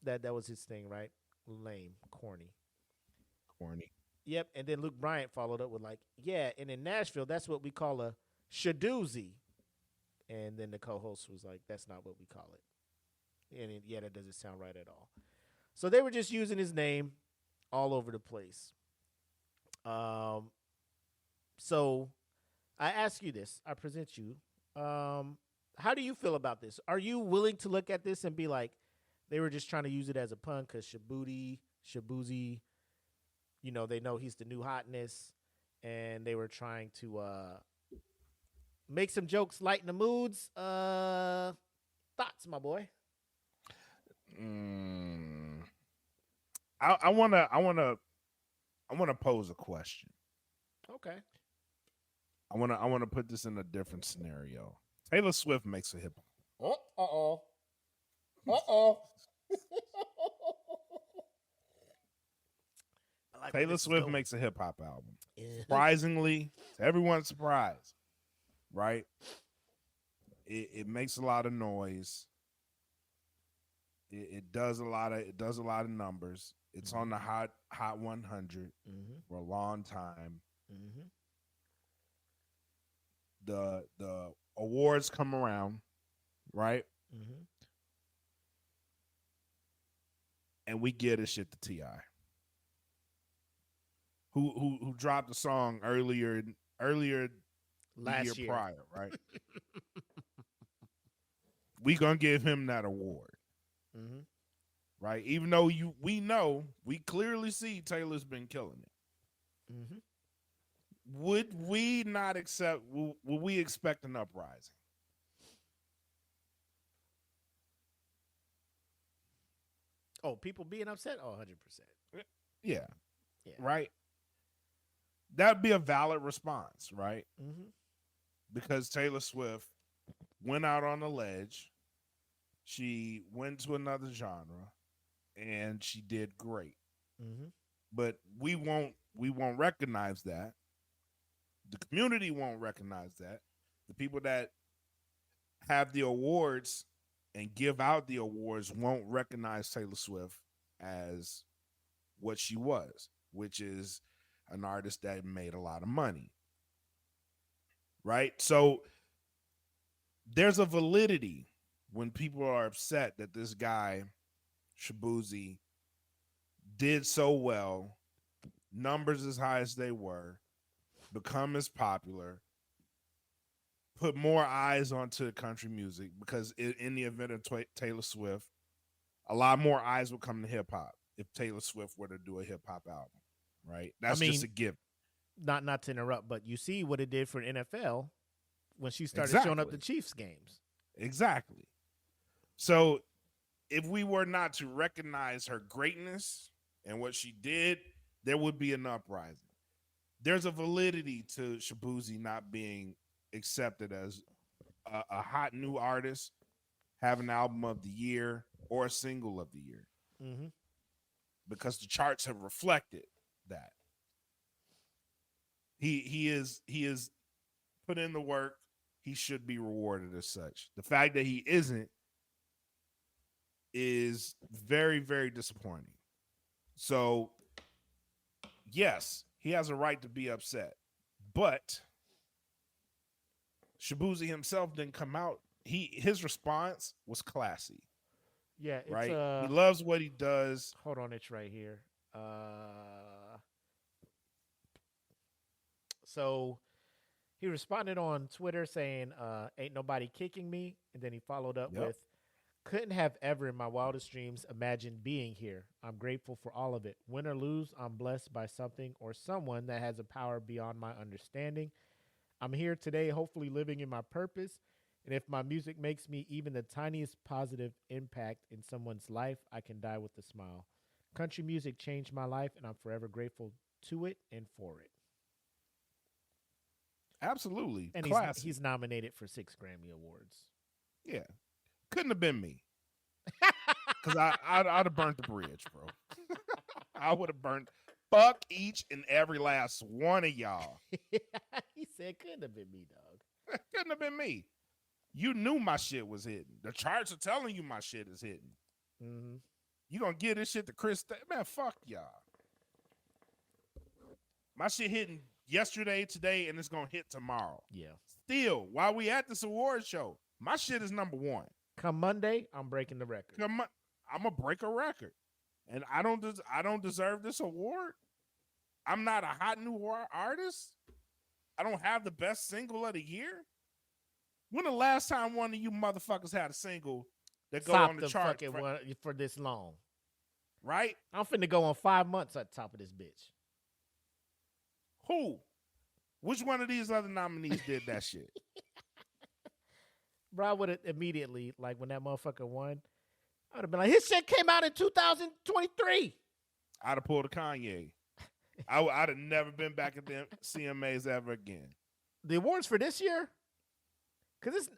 that was his thing, right? Lame, corny. Yep, and then Luke Bryant followed up with and in Nashville, that's what we call a shadoozy. And then the co-host was like, that's not what we call it. And that doesn't sound right at all. So they were just using his name all over the place. So I ask you this. I present you. How do you feel about this? Are you willing to look at this and be like, they were just trying to use it as a pun because Shaboozey, they know he's the new hotness, and they were trying to make some jokes, lighten the moods. Thoughts, my boy? I wanna pose a question. Okay. I wanna put this in a different scenario. Taylor Swift makes a hip hop. Uh-oh. I like where Taylor this is Swift going. makes a hip hop album. Yeah. Surprisingly, to everyone's surprise, right? It makes a lot of noise. It does a lot of numbers. It's on the hot 100 for a long time. The awards come around, right? And we get a shit to T.I. Who dropped the song earlier Last the year year. prior, right? We gonna give him that award, right? Even though we clearly see Taylor's been killing it. Would we not accept? Would we expect an uprising? Oh, people being upset? Oh, 100%. Yeah. Yeah. Right. That'd be a valid response, right? Because Taylor Swift went out on a ledge. She went to another genre, and she did great. But we won't recognize that. The community won't recognize that. The people that have the awards and give out the awards won't recognize Taylor Swift as what she was, which is an artist that made a lot of money. Right? So there's a validity when people are upset that this guy, Shaboozey, did so well, numbers as high as they were, become as popular, put more eyes onto country music, because in the event of Taylor Swift, a lot more eyes would come to hip hop if Taylor Swift were to do a hip hop album, right? That's just a given. Not to interrupt, but you see what it did for NFL when she started showing up Exactly. to Chiefs games. Exactly. So if we were not to recognize her greatness and what she did, there would be an uprising. There's a validity to Shaboozey not being accepted as a hot new artist, have an album of the year or a single of the year, because the charts have reflected that. He is put in the work. He should be rewarded as such. The fact that he isn't is very, very disappointing. So, yes, he has a right to be upset, but Shaboozey himself didn't come out. His response was classy. Yeah, it's right. He loves what he does. Hold on, it's right here. So he responded on Twitter saying, "Ain't nobody kicking me," and then he followed up with, "Couldn't have ever in my wildest dreams imagined being here. I'm grateful for all of it. Win or lose, I'm blessed by something or someone that has a power beyond my understanding. I'm here today, hopefully living in my purpose. And if my music makes me even the tiniest positive impact in someone's life, I can die with a smile. Country music changed my life, and I'm forever grateful to it and for it." Absolutely. And he's nominated for 6 Grammy Awards. Yeah. Couldn't have been me. Because I'd have burnt the bridge, bro. I would have burnt. Fuck each and every last one of y'all. He said, "Couldn't have been me, dog." Couldn't have been me. You knew my shit was hidden. The charts are telling you my shit is hidden. You gonna give this shit to Chris? Man, fuck y'all. My shit hidden yesterday, today, and it's gonna hit tomorrow. Yeah. Still, while we at this award show, my shit is number 1. Come Monday, I'm breaking the record. I'm gonna break a record, and I don't deserve this award. I'm not a hot new artist. I don't have the best single of the year. When the last time one of you motherfuckers had a single that go on the chart for this long? Right? I'm finna go on 5 months at the top of this bitch. Who? Which one of these other nominees did that shit? Bro, I would have immediately, like when that motherfucker won, I would have been like, his shit came out in 2023. I'd have pulled a Kanye. I'd have never been back at the CMAs ever again. The awards for this year? Because it's.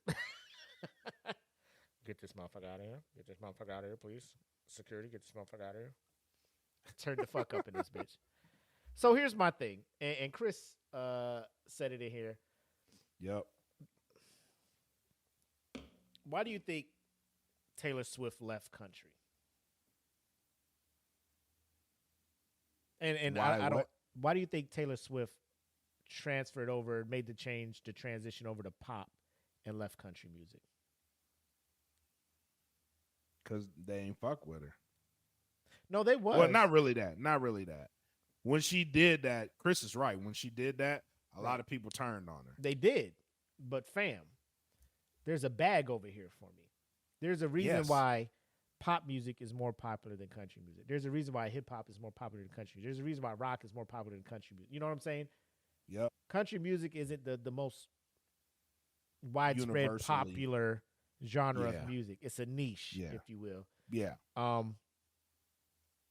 Get this motherfucker out of here. Get this motherfucker out of here, please. Security, get this motherfucker out of here. Turn the fuck up in this bitch. So here's my thing. And Chris said it in here. Yep. Why do you think Taylor Swift left country? And Why, I don't. what? Why do you think Taylor Swift transferred over, made the transition over to pop, and left country music? Because they ain't fuck with her. No, they was. Well, not really that. Not really that. When she did that, Chris is right. When she did that, a lot of people turned on her. They did, but fam, there's a bag over here for me. There's a reason why pop music is more popular than country music. There's a reason why hip hop is more popular than country. There's a reason why rock is more popular than country music. You know what I'm saying? Yep. Country music isn't the most widespread Universally. popular genre Yeah. of music. It's a niche, Yeah. if you will. Yeah.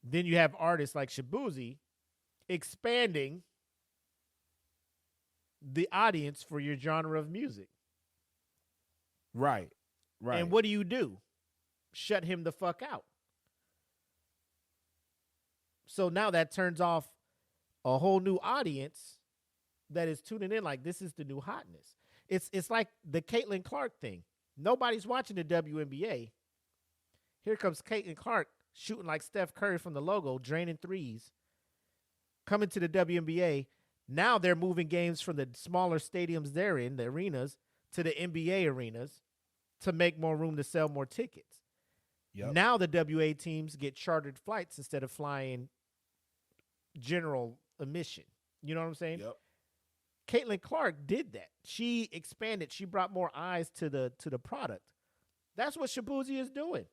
Then you have artists like Shaboozey expanding the audience for your genre of music. Right. Right. And what do? Shut him the fuck out. So now that turns off a whole new audience that is tuning in like this is the new hotness. It's like the Caitlin Clark thing. Nobody's watching the WNBA. Here comes Caitlin Clark shooting like Steph Curry from the logo, draining threes. Coming to the WNBA. Now they're moving games from the smaller stadiums they're in, the arenas, to the NBA arenas to make more room to sell more tickets. Yep. Now the WA teams get chartered flights instead of flying general admission. You know what I'm saying? Yep. Caitlin Clark did that. She expanded. She brought more eyes to the product. That's what Shaboozey is doing.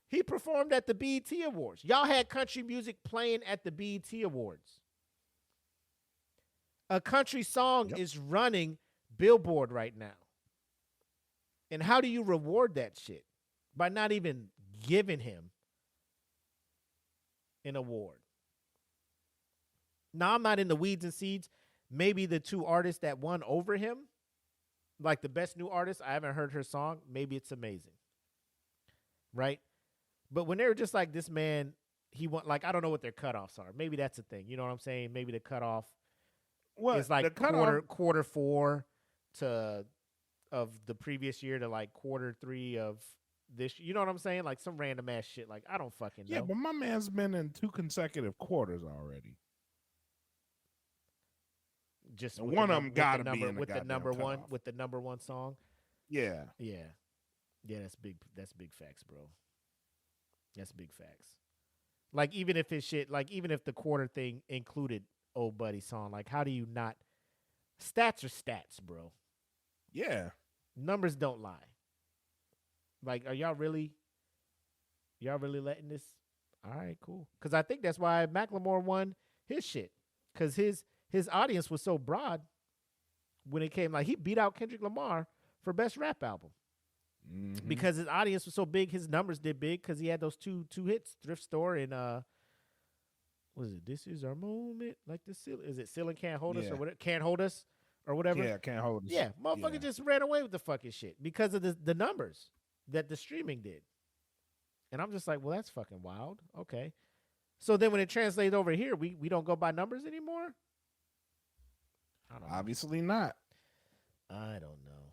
He performed at the BET Awards. Y'all had country music playing at the BET Awards. A country song is running Billboard right now. And how do you reward that shit? By not even giving him an award. Now, I'm not in the weeds and seeds. Maybe the two artists that won over him, like the best new artist, I haven't heard her song. Maybe it's amazing. Right? But when they were just like, this man, he won, like, I don't know what their cutoffs are. Maybe that's the thing. You know what I'm saying? Maybe the cutoff is like quarter four of the previous year to like quarter three of this. You know what I'm saying? Like some random ass shit. Like, I don't fucking know. Yeah, but my man's been in 2 consecutive quarters already. Just and one of them got to be in the with the number goddamn one cutoff. with the number one song. Yeah. That's big. That's big facts, bro. That's big facts. Like even if his shit, like even if the quarter thing included Old Buddy song, like how do you not? Stats are stats, bro. Yeah. Numbers don't lie. Like, are y'all really letting this? All right, cool. Because I think that's why Macklemore won his shit. Because his audience was so broad when it came, like, he beat out Kendrick Lamar for best rap album. Mm-hmm. Because his audience was so big, his numbers did big because he had those two hits, Thrift Store and what is it? This is our moment. Like the ceiling. Is it Ceiling Can't Hold Us or whatever? Can't Hold Us or whatever? Yeah, Can't Hold Us. Yeah, motherfucker just ran away with the fucking shit because of the numbers that the streaming did. And I'm just like, well, that's fucking wild. Okay. So then when it translates over here, we don't go by numbers anymore? I don't know. Obviously not. I don't know.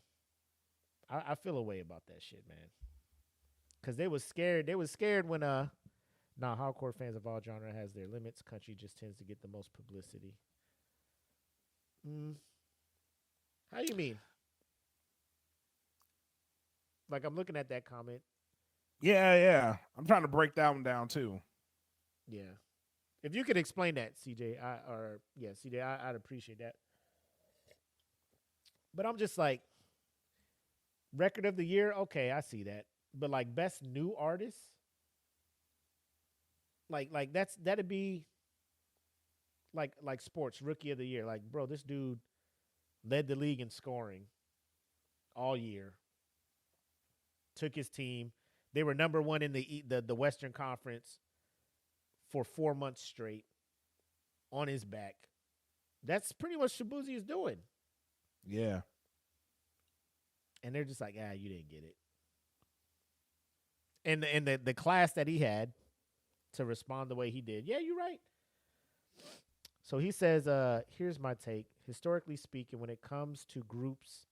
I feel a way about that shit, man. Because they was scared. They was scared when hardcore fans of all genre has their limits. Country just tends to get the most publicity. How you mean? Like, I'm looking at that comment. Yeah. I'm trying to break that one down too. Yeah. If you could explain that, CJ, I'd appreciate that. But I'm just like, record of the year, okay, I see that. But like best new artist, like that'd be like sports rookie of the year. Like, bro, this dude led the league in scoring all year. Took his team. They were number one in the Western Conference for 4 months straight on his back. That's pretty much Shaboozey is doing. Yeah. And they're just like, you didn't get it. And the class that he had to respond the way he did, yeah, you're right. So he says, here's my take. Historically speaking, when it comes to groups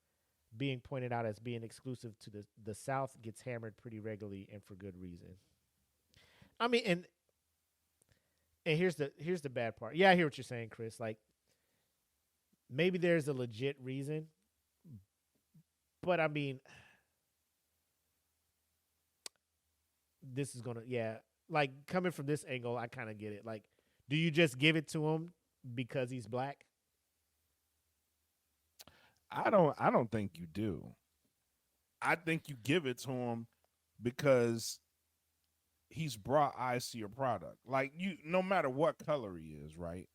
being pointed out as being exclusive to the South gets hammered pretty regularly and for good reason. I mean, and here's the bad part. Yeah, I hear what you're saying, Chris. Like, maybe there's a legit reason, but I mean, this is gonna, like, coming from this angle, I kind of get it. Like, do you just give it to him because he's black? I don't think you do. I think you give it to him because he's brought eyes to your product. Like, you, no matter what color he is, right?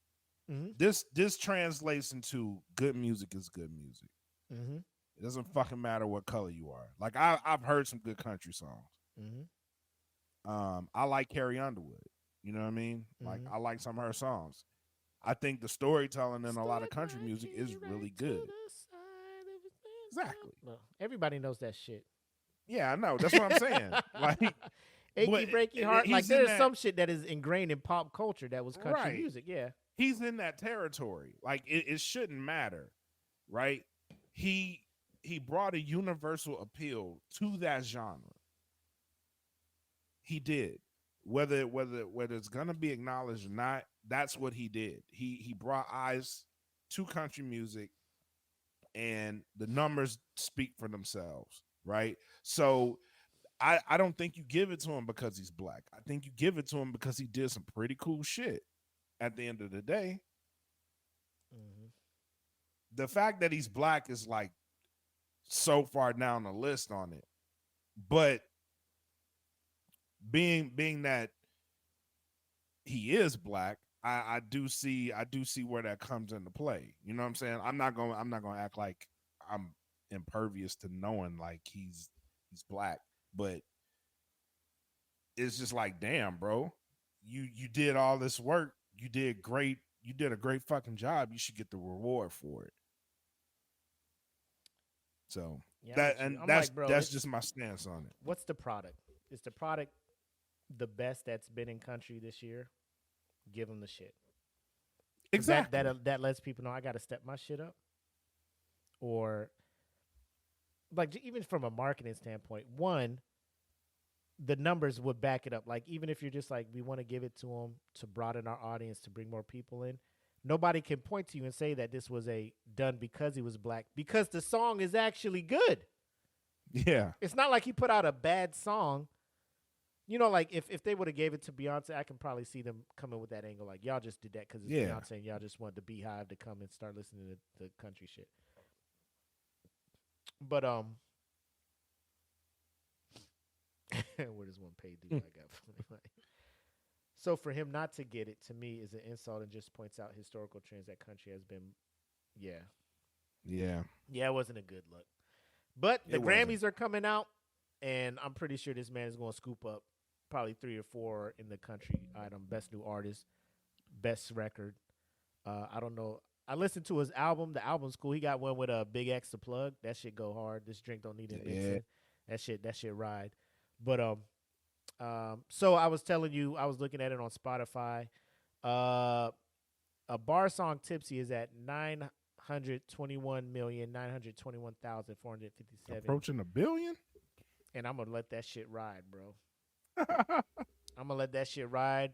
Mm-hmm. This translates into good music is good music. Mm-hmm. It doesn't fucking matter what color you are. Like, I've heard some good country songs. Mm-hmm. I like Carrie Underwood. You know what I mean? Like, I like some of her songs. I think the storytelling in a lot of country music is really good. Exactly. Well, everybody knows that shit. Yeah, I know. That's what I'm saying. Like, achy breaky heart. Like, there's some shit that is ingrained in pop culture that was country music. Yeah, he's in that territory. Like, it shouldn't matter, right? He brought a universal appeal to that genre. He did. Whether it's gonna be acknowledged or not, that's what he did. He brought eyes to country music, and the numbers speak for themselves, right? So I don't think you give it to him because he's black. I think you give it to him because he did some pretty cool shit at the end of the day. Mm-hmm. The fact that he's black is like so far down the list on it. But being that he is black, I do see where that comes into play. You know what I'm saying? I'm not gonna act like I'm impervious to knowing like he's black, but it's just like, damn, bro, you did all this work, you did great, you did a great fucking job. You should get the reward for it. So that's just my stance on it. What's the product? Is the product the best that's been in country this year? Give them the shit. Exactly. That lets people know I got to step my shit up. Or, like, even from a marketing standpoint, one, the numbers would back it up. Like, even if you're just like, we want to give it to them to broaden our audience, to bring more people in, nobody can point to you and say that this was done because he was black, because the song is actually good. Yeah. It's not like he put out a bad song. You know, like, if they would have gave it to Beyonce, I can probably see them coming with that angle. Like, y'all just did that because it's Beyonce, and y'all just wanted the Beehive to come and start listening to the country shit. But, where does one pay do I got from me? So for him not to get it, to me, is an insult and just points out historical trends that country has been, Yeah, it wasn't a good look. But the Grammys are coming out, and I'm pretty sure this man is going to scoop up probably 3 or 4 in the country item. Best new artist, best record. I don't know. I listened to his album. The album's cool. He got one with a Big X to plug. That shit go hard. This drink don't need it mixing. That shit ride. But so I was telling you, I was looking at it on Spotify. A bar song Tipsy is at 921,921,457. Approaching 1 billion? And I'm gonna let that shit ride, bro. I'm gonna let that shit ride.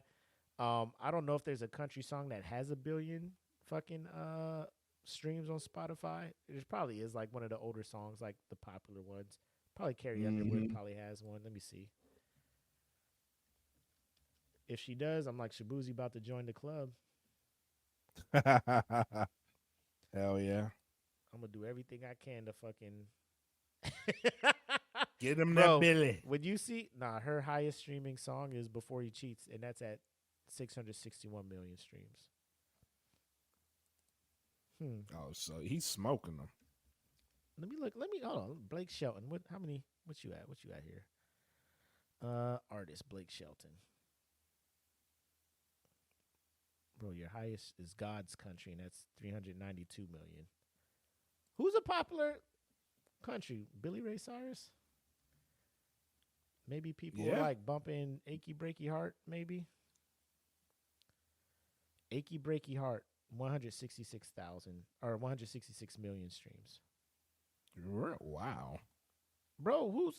I don't know if there's a country song that has 1 billion fucking streams on Spotify. There probably is, like one of the older songs, like the popular ones. Probably Carrie Underwood probably has one. Let me see. If she does, I'm like, Shaboozey about to join the club. Hell yeah. I'm gonna do everything I can to fucking get him Bro, that Billy. Would you see? Nah, her highest streaming song is Before He Cheats, and that's at 661 million streams. Oh, so he's smoking them. Let me look. Hold on. Blake Shelton. What you at? What you at here? Artist Blake Shelton. Bro, your highest is God's Country, and that's 392 million. Who's a popular country? Billy Ray Cyrus? Maybe people Yeah. like bumping Achy Breaky Heart, maybe? Achy Breaky Heart, 166,000 or 166 million streams. Wow. Bro,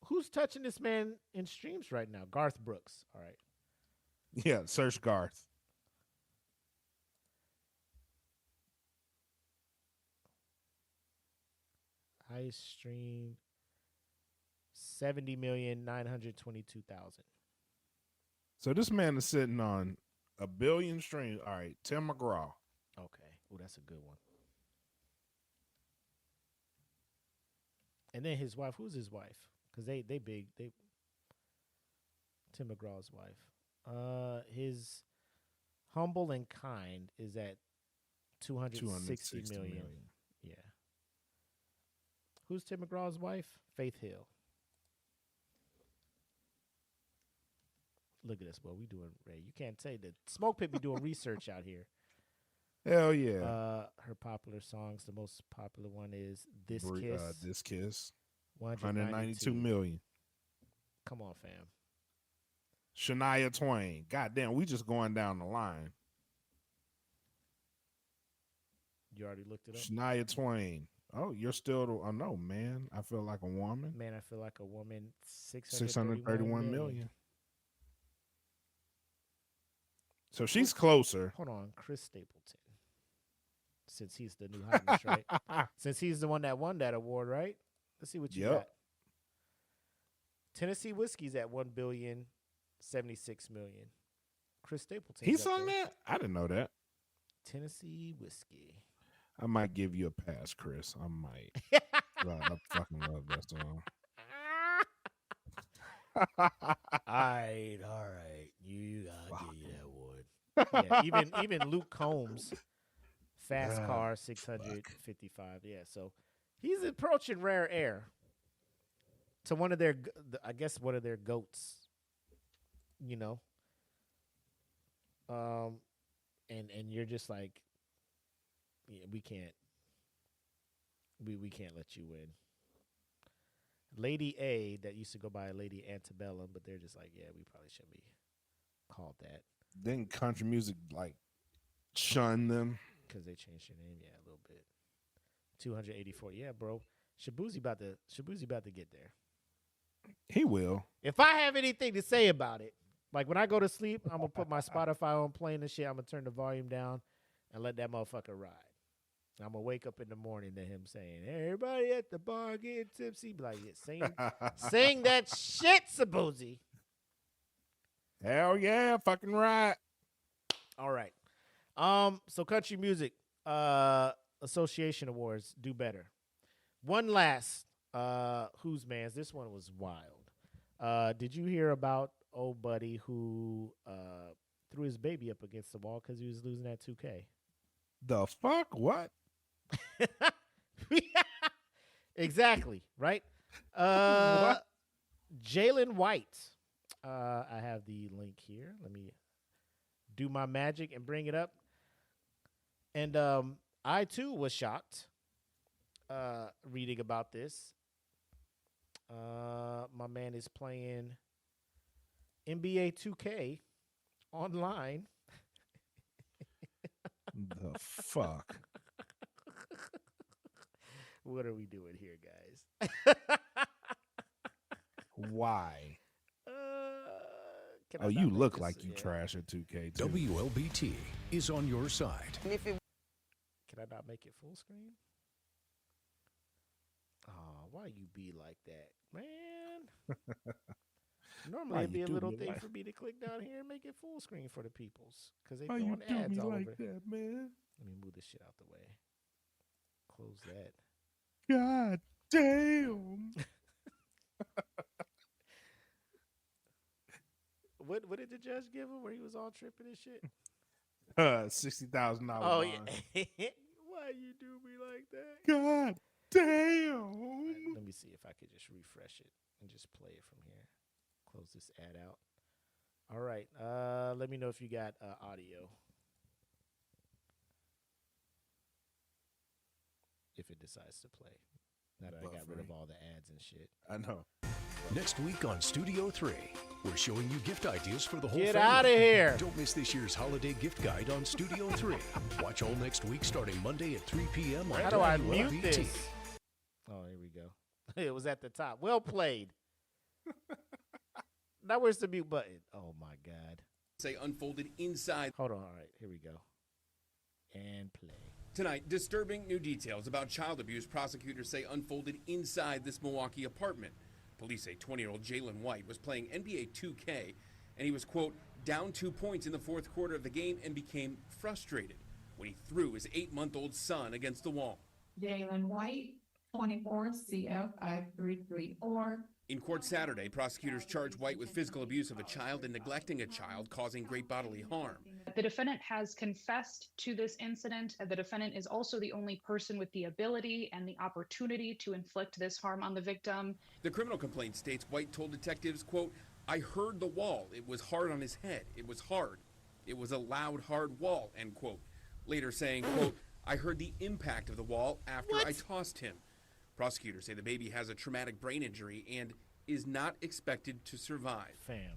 who's touching this man in streams right now? Garth Brooks. All right. Yeah, search Garth. Highest stream 70,922,000. So this man is sitting on 1 billion streams. All right, Tim McGraw. Okay. Oh, that's a good one. And then his wife, who's his wife? Because they big. Tim McGraw's wife. His Humble and Kind is at 260 million. Yeah. Who's Tim McGraw's wife? Faith Hill. Look at this, boy. We doing Ray. You can't say that Smoke Pit be doing research out here. Hell yeah. Her popular songs, the most popular one is This Kiss. Kiss. This Kiss. 192 million. Come on, fam. Shania Twain. Goddamn, we just going down the line. You already looked it up? Shania Twain. Oh, you're still oh no, man. I feel like a woman. Man, I feel like a woman. 631 million. So she's closer. Hold on, Chris Stapleton. Since he's the new hotness, right? Since he's the one that won that award, right? Let's see what you got. Tennessee Whiskey's at 1,076,000,000. Chris Stapleton. He sung that? I didn't know that. Tennessee Whiskey. I might give you a pass, Chris. I might. I fucking love that song. All right. You gotta give you that award. Yeah, even Luke Combs, Fast Car 655. Yeah, so he's approaching rare air to one of their, I guess, one of their goats. You know. And you're just like, yeah, we can't let you win. Lady A, that used to go by Lady Antebellum, but they're just like, yeah, we probably shouldn't be called that. Didn't country music like shun them? Because they changed their name, yeah, a little bit. 284, yeah, bro. Shaboozey about to get there. He will. If I have anything to say about it, like when I go to sleep, I'm gonna put my Spotify on playing and shit. I'm gonna turn the volume down and let that motherfucker ride. I'm gonna wake up in the morning to him saying, "Hey, everybody at the bar getting tipsy." Be like, yeah, sing that shit, Shaboozey. Hell yeah, fucking right. All right. So country music association awards do better. One last who's Manz. This one was wild. Did you hear about old buddy who threw his baby up against the wall because he was losing that 2K? The fuck? What? Exactly, right? What? Jalen White. I have the link here. Let me do my magic and bring it up. And I too was shocked reading about this. My man is playing NBA 2K online. The fuck? What are we doing here, guys? Why? Can I you not make look this- like you yeah. trash at 2K too. WLBT is on your side. Can I not make it full screen? Oh, why you be like that, man? Normally Why it'd be you a do little me thing like- for me to click down here and make it full screen for the peoples because they Why you throwing do ads me all like over. that, man? Let me move this shit out the way. Close that. God damn. What did the judge give him where he was all tripping and shit? $60,000. Oh yeah. Why you do me like that? God damn. Let me see if I could just refresh it and just play it from here. Close this ad out. All right. Let me know if you got audio. If it decides to play. Now that I got rid of all the ads and shit. I know. Next week on Studio 3, we're showing you gift ideas for the whole Get family. outta here. Don't miss this year's holiday gift guide on Studio 3. Watch all next week starting Monday at 3 p.m. on How do I mute WLBT. this? Oh, here we go. It was at the top. Well played. Now where's the mute button? Oh, my God. Say unfolded inside. Hold on. All right, here we go. And play. Tonight, disturbing new details about child abuse prosecutors say unfolded inside this Milwaukee apartment. Police say 20-year-old Jalen White was playing NBA 2K, and he was, quote, down 2 points in the fourth quarter of the game and became frustrated when he threw his 8-month-old son against the wall. Jalen White, 24 CF 5334. In court Saturday, prosecutors charged White with physical abuse of a child and neglecting a child, causing great bodily harm. The defendant has confessed to this incident. The defendant is also the only person with the ability and the opportunity to inflict this harm on the victim. The criminal complaint states White told detectives, quote, I heard the wall. It was hard on his head. It was hard. It was a loud, hard wall, end quote. Later saying, quote, I heard the impact of the wall after I tossed him. Prosecutors say the baby has a traumatic brain injury and is not expected to survive.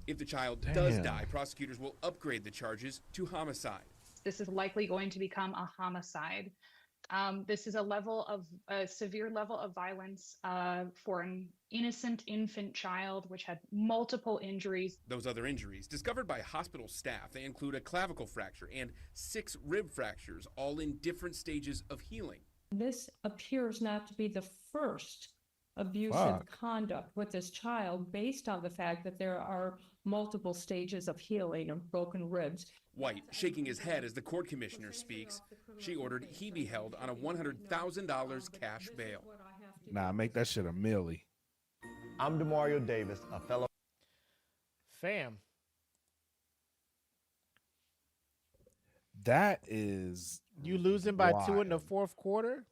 If the child does die, prosecutors will upgrade the charges to homicide. This is likely going to become a homicide. This is a severe level of violence for an innocent infant child, which had multiple injuries. Those other injuries, discovered by hospital staff, they include a clavicle fracture and 6 rib fractures, all in different stages of healing. This appears not to be the first abusive conduct with this child based on the fact that there are multiple stages of healing of broken ribs. White, shaking his head as the court commissioner speaks, she ordered he be held on a $100,000 cash bail. Nah, make that shit a milli. I'm DeMario Davis, a fellow. Fam. That is You losing by 2 in wild. the fourth quarter?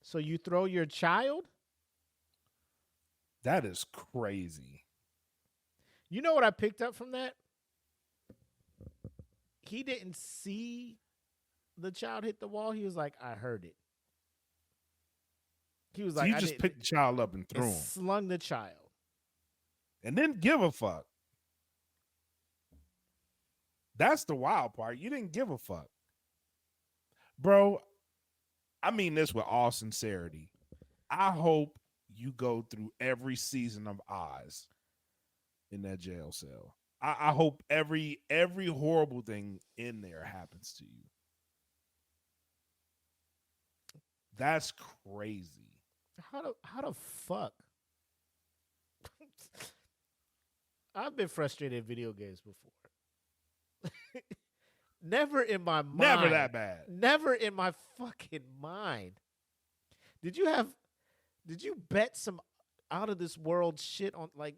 So you throw your child? That is crazy. You know what I picked up from that? He didn't see the child hit the wall. He was like, I heard it. He was So like, you I just didn't- picked the child up and threw and him. slung the child. And didn't give a fuck. That's the wild part. You didn't give a fuck. Bro, I mean this with all sincerity. I hope you go through every season of Oz in that jail cell. I hope every horrible thing in there happens to you. That's crazy. How the fuck? I've been frustrated in video games before. Never in my mind. Never that bad. Never in my fucking mind. Did you bet some out of this world shit on like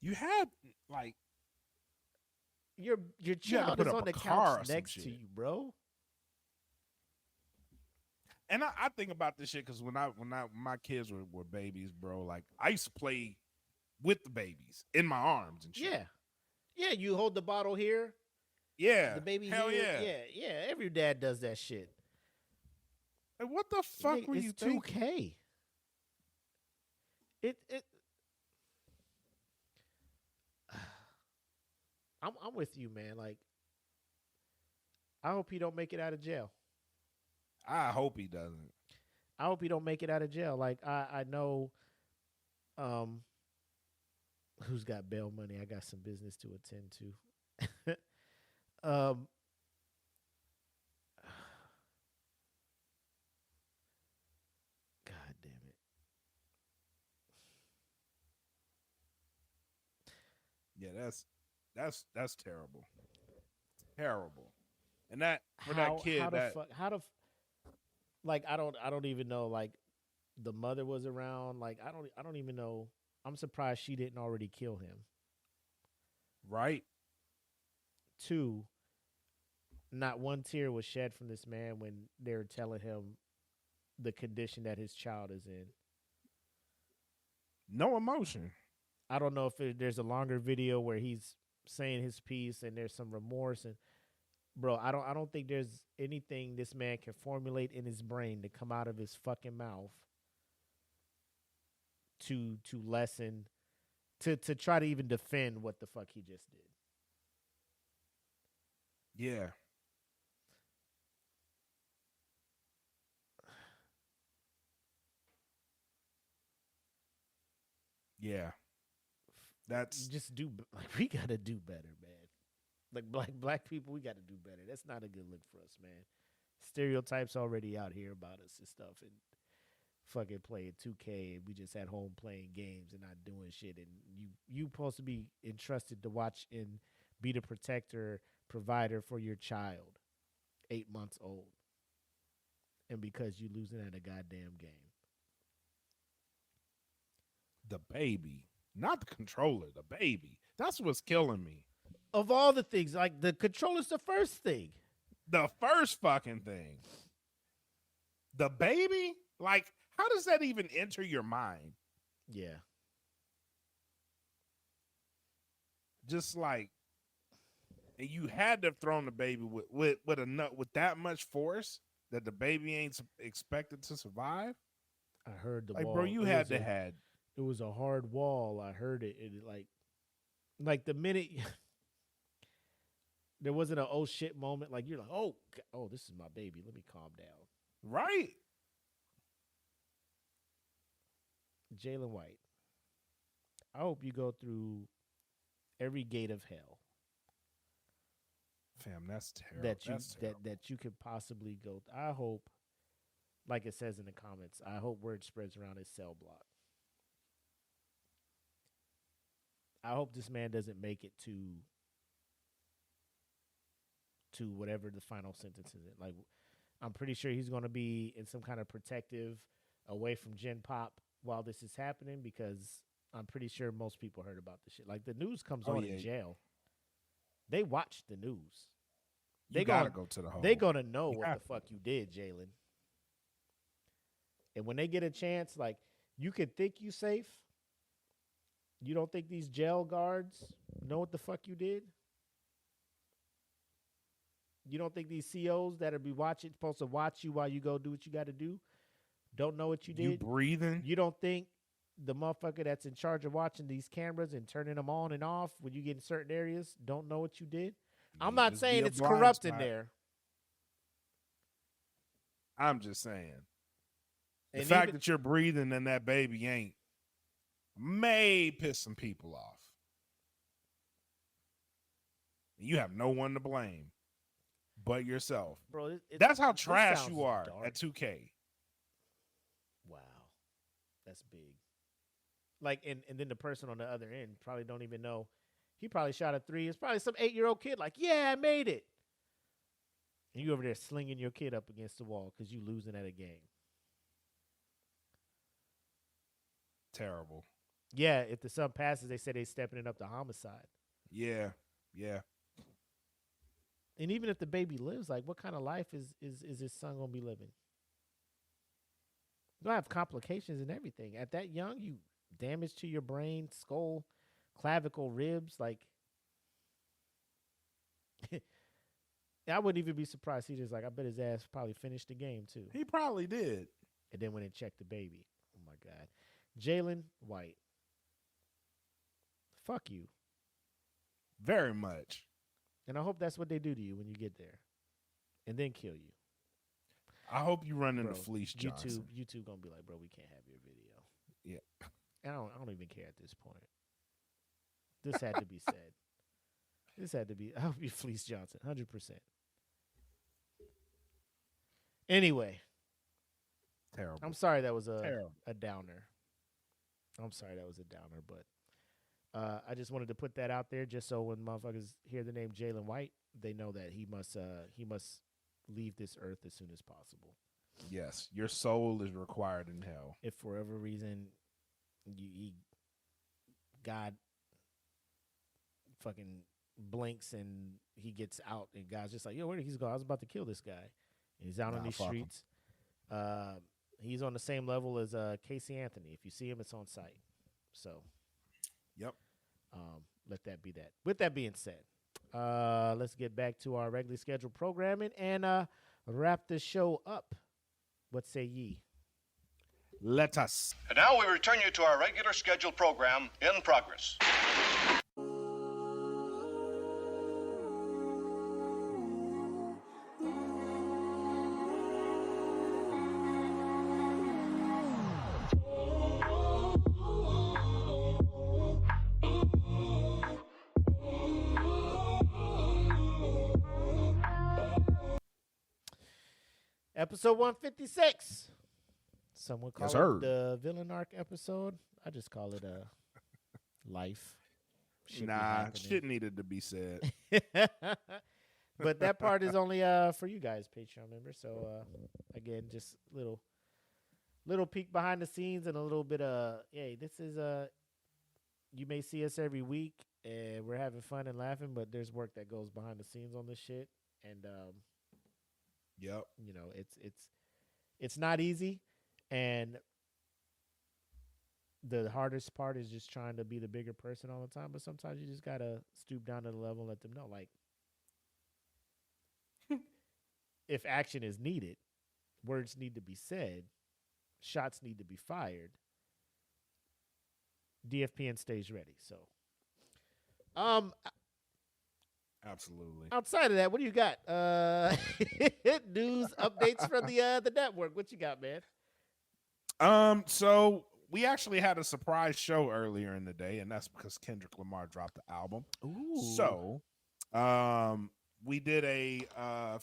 you had like your you had to child put is up on a the car or couch some next to shit. you, bro? And I think about this shit because when my kids were babies, bro, like I used to play with the babies in my arms and shit. Yeah. Yeah, you hold the bottle here. Yeah. The baby Hell here. yeah. Yeah. Every dad does that shit. Like, what the fuck Nigga, were you it's thinking? 2K. I'm with you, man. Like, I hope he don't make it out of jail. I hope he doesn't. I hope he don't make it out of jail. Like, I know who's got bail money. I got some business to attend to. God damn it. Yeah, that's terrible. Terrible. And that for How- that kid how the that fuck, like I don't even know, like the mother was around, like I don't even know. I'm surprised she didn't already kill him. right? 2, not one tear was shed from this man when they were telling him the condition that his child is in. No emotion. I don't know if there's a longer video where he's saying his piece and there's some remorse, and bro, I don't think there's anything this man can formulate in his brain to come out of his fucking mouth to lessen, to try to even defend what the fuck he just did. Yeah. Yeah. That's just we gotta do better, man. Like black people, we gotta do better. That's not a good look for us, man. Stereotypes already out here about us and stuff, and fucking playing 2K, and we just at home playing games and not doing shit. And you supposed to be entrusted to watch and be the protector, provider for your child, 8 months old, and because you losing at a goddamn game. The baby, not the controller, the baby. That's what's killing me. Of all the things, like the controller's the first thing. The first fucking thing. The baby? Like, how does that even enter your mind? Yeah. Just like, and you had to have thrown the baby with a nut with that much force that the baby ain't expected to survive. I heard the like, wall. Bro, you had to had. It was a hard wall. I heard it. It like the minute there wasn't an oh shit moment. Like you're like, oh, this is my baby. Let me calm down. Right. Jalen White, I hope you go through every gate of hell. Fam, that's terrible. That you could possibly go. I hope, like it says in the comments, I hope word spreads around his cell block. I hope this man doesn't make it to whatever the final sentence is. Like, I'm pretty sure he's going to be in some kind of protective away from Gen Pop while this is happening, because I'm pretty sure most people heard about this shit. Like, the news comes on in jail. They watch the news. They gotta go to the hole. They're going to know what the fuck you did, Jalen. And when they get a chance, like, you could think you safe. You don't think these jail guards know what the fuck you did? You don't think these COs that are supposed to watch you while you go do what you got to do, don't know what you did? You breathing? You don't think the motherfucker that's in charge of watching these cameras and turning them on and off when you get in certain areas don't know what you did? I'm not saying it's corrupt in there. I'm just saying. The fact that you're breathing and that baby ain't may piss some people off. You have no one to blame but yourself. Bro, that's how trash you are at 2K. Wow. That's big. Like, and then the person on the other end probably don't even know. He probably shot a 3. It's probably some 8-year-old kid like, yeah, I made it. And you over there slinging your kid up against the wall because you losing at a game. Terrible. Yeah, if the son passes, they say they stepping it up to homicide. Yeah, yeah. And even if the baby lives, like, what kind of life is his son gonna be living? You're gonna have complications and everything. At that young, you damage to your brain, skull, clavicle, ribs. Like, I wouldn't even be surprised. He just like, I bet his ass probably finished the game too. He probably did. And then went and checked the baby. Oh my God, Jalen White. Fuck you. Very much. And I hope that's what they do to you when you get there. And then kill you. I hope you run into Fleece Johnson. YouTube gonna be like, bro, we can't have your video. Yeah. I don't even care at this point. This had to be said. This had to be. I hope you Fleece Johnson, 100%. Anyway. Terrible. I'm sorry that was a downer. I'm sorry that was a downer, but I just wanted to put that out there just so when motherfuckers hear the name Jalen White, they know that he must leave this earth as soon as possible. Yes, your soul is required in hell. If for whatever reason God fucking blinks and he gets out and God's just like, yo, where did he go? I was about to kill this guy. And he's out on these streets. He's on the same level as Casey Anthony. If you see him, it's on sight. So, yep. Let that be that. With that being said, let's get back to our regularly scheduled programming and wrap the show up. What say ye? Let us. And now we return you to our regular scheduled program in progress. Episode 156. Someone call Yes, it sir. the villain arc episode. I just call it a life. Shit be Nah, happening. shit needed to be said. But that part is only for you guys, Patreon members. So again, just little peek behind the scenes and a little bit of hey, this is you may see us every week and we're having fun and laughing, but there's work that goes behind the scenes on this shit. And yep. You know, it's not easy, and the hardest part is just trying to be the bigger person all the time. But sometimes you just gotta stoop down to the level and let them know, like, if action is needed, words need to be said, shots need to be fired. DFPN stays ready. So, absolutely. outside of that, what do you got? News updates from the network. What you got, man? So we actually had a surprise show earlier in the day, and that's because Kendrick Lamar dropped the album. Ooh. So, we did a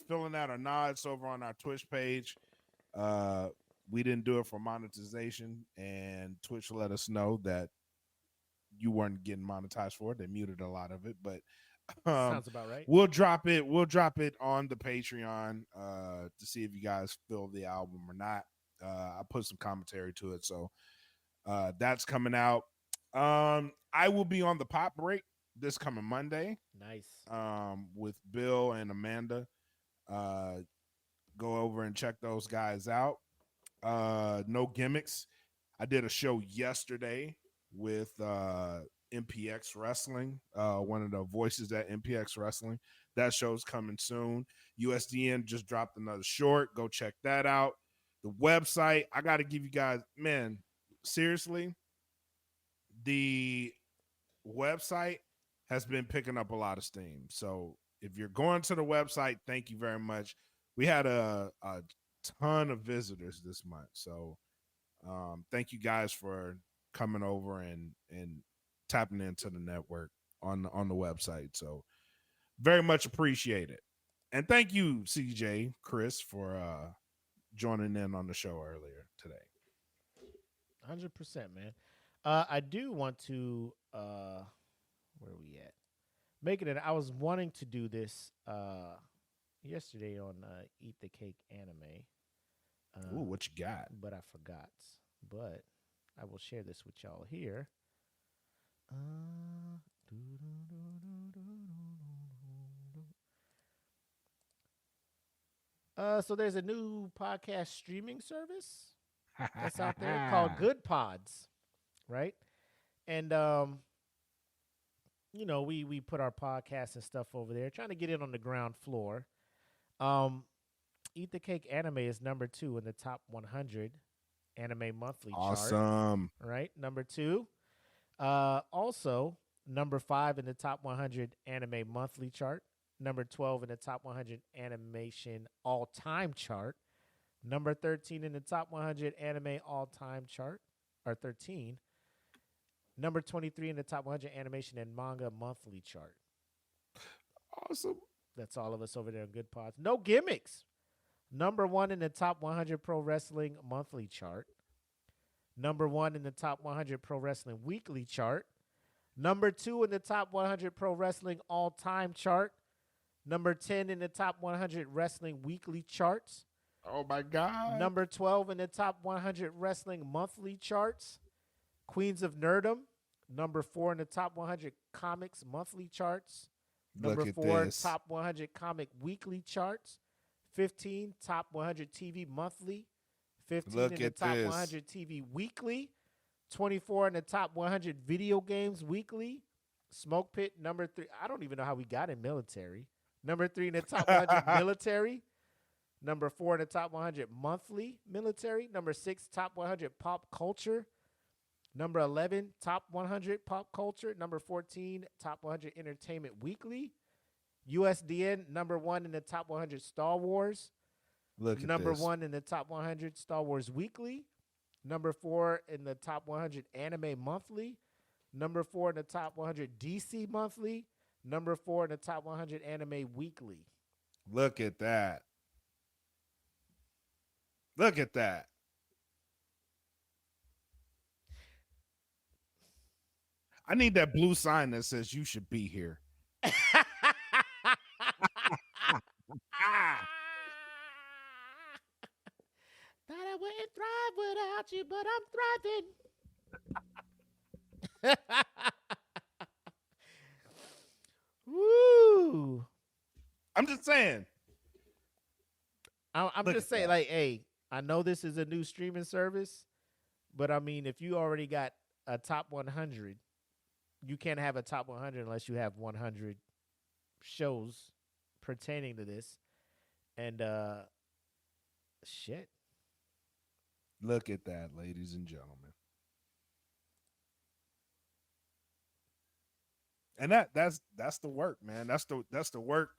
filling out our nods over on our Twitch page. We didn't do it for monetization, and Twitch let us know that you weren't getting monetized for it. They muted a lot of it, but sounds about right. We'll drop it on the Patreon to see if you guys feel the album or not. I put some commentary to it, so that's coming out. I will be on the Pop Break this coming Monday. Nice. With Bill and Amanda. Go over and check those guys out. No Gimmicks. I did a show yesterday with MPX Wrestling, one of the voices at MPX Wrestling. That show's coming soon. USDN just dropped another short. Go check that out. The website, I got to give you guys, man, seriously, the website has been picking up a lot of steam. So if you're going to the website, thank you very much. We had a ton of visitors this month. So thank you guys for coming over and tapping into the network on the website. So very much appreciate it. And thank you, CJ, Chris, for joining in on the show earlier today. 100%, man. I do want to where are we at? Making it. I was wanting to do this yesterday on Eat the Cake Anime. Ooh, what you got? But I forgot. But I will share this with y'all here. So there's a new podcast streaming service that's out there called Good Pods, right? And you know, we put our podcasts and stuff over there, trying to get in on the ground floor. Eat the Cake Anime is number 2 in the top 100 anime monthly chart. Awesome. Right? Number 2. Also, number 5 in the top 100 anime monthly chart. Number 12 in the top 100 animation all-time chart. Number 13 in the top 100 anime all-time chart, or 13. Number 23 in the top 100 animation and manga monthly chart. Awesome. That's all of us over there on Good Pods. No Gimmicks. Number 1 in the top 100 pro wrestling monthly chart. Number 1 in the top 100 pro wrestling weekly chart. Number 2 in the top 100 pro wrestling all-time chart. Number 10 in the top 100 wrestling weekly charts. Oh, my God. Number 12 in the top 100 wrestling monthly charts. Queens of Nerdom. Number 4 in the top 100 comics monthly charts. Number 4 top 100 comic weekly charts. 15 top 100 TV monthly. 15 in the top 100 TV weekly. 24 in the top 100 video games weekly. Smoke Pit, number 3. I don't even know how we got in military. Number 3 in the top 100 military. Number 4 in the top 100 monthly military. Number 6, top 100 pop culture. Number 11, top 100 pop culture. Number 14, top 100 entertainment weekly. USDN, number 1 in the top 100 Star Wars. Look at number this. 1 in the top 100 Star Wars weekly. Number 4 in the top 100 anime monthly. Number 4 in the top 100 DC monthly. Number 4 in the top 100 anime weekly. Look at that. Look at that. I need that blue sign that says you should be here. Thought I wouldn't thrive without you, but I'm thriving. Woo! I'm just saying. I'm just saying, like, hey, I know this is a new streaming service, but I mean, if you already got a top 100, you can't have a top 100 unless you have 100 shows pertaining to this. And shit. Look at that, ladies and gentlemen. And that's the work, man. That's the work.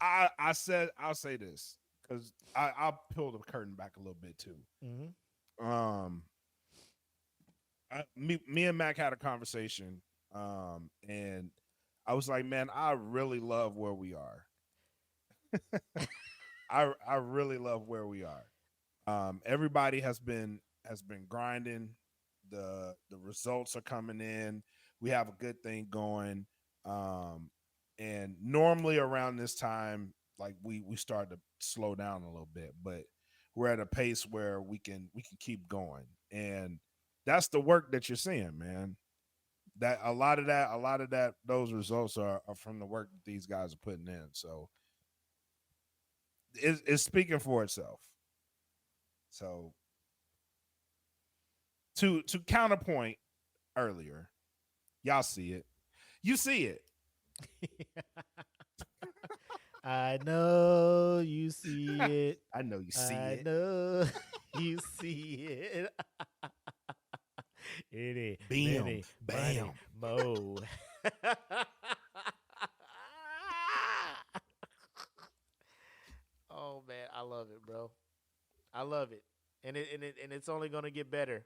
I'll say this because I'll pull the curtain back a little bit too. Mm-hmm. Me and Mac had a conversation, and I was like, man, I really love where we are. I really love where we are. Everybody has been grinding. The results are coming in. We have a good thing going. And normally around this time, like we start to slow down a little bit, but we're at a pace where we can keep going. And that's the work that you're seeing, man. That a lot of that, those results are from the work that these guys are putting in. So it's speaking for itself. So to counterpoint earlier, y'all see it. You see it. I know you see it. I know you see it. I know you see it. Itty, Bam, bitty, bam, mo. Oh man, I love it, bro. I love it, and it's only gonna get better.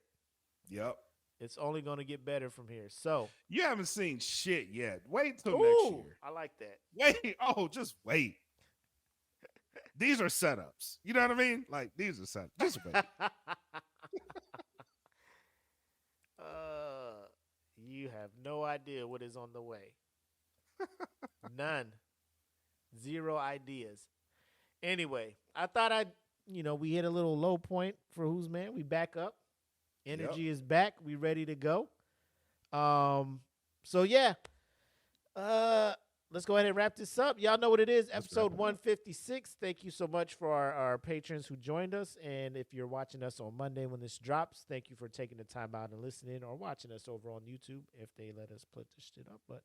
Yep. It's only going to get better from here. So you haven't seen shit yet. Wait till Ooh, next year. I like that. Wait. Oh, just wait. These are setups. You know what I mean? Like, these are setups. Just wait. You have no idea what is on the way. None. Zero ideas. Anyway, I thought we hit a little low point for Who's Man. We back up. Energy is back. We ready to go. So yeah. Let's go ahead and wrap this up. Y'all know what it is. Episode 156. Thank you so much for our patrons who joined us. And if you're watching us on Monday when this drops, thank you for taking the time out and listening, or watching us over on YouTube if they let us put this shit up. But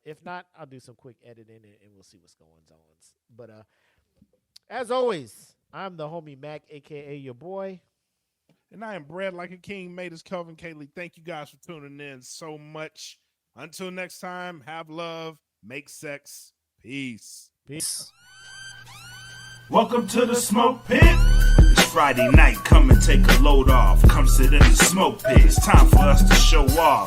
if not, I'll do some quick editing and we'll see what's going on. But as always, I'm the homie Mac, a.k.a. your boy. And I am bred like a king, made as Kelvin Kaylee. Thank you guys for tuning in so much. Until next time, have love, make sex, peace. Peace. Welcome to the smoke pit. It's Friday night, come and take a load off. Come sit in the smoke pit, it's time for us to show off.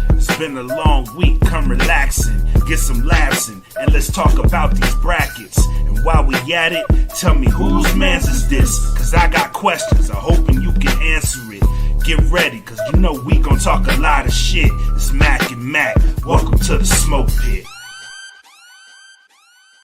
It's been a long week, come relaxing, get some laughs in, and let's talk about these brackets. And while we at it, tell me whose man's is this? Cause I got questions, I'm hoping you can answer it. Get ready, cause you know we gon' talk a lot of shit. It's Mac and Mac, welcome to the smoke pit.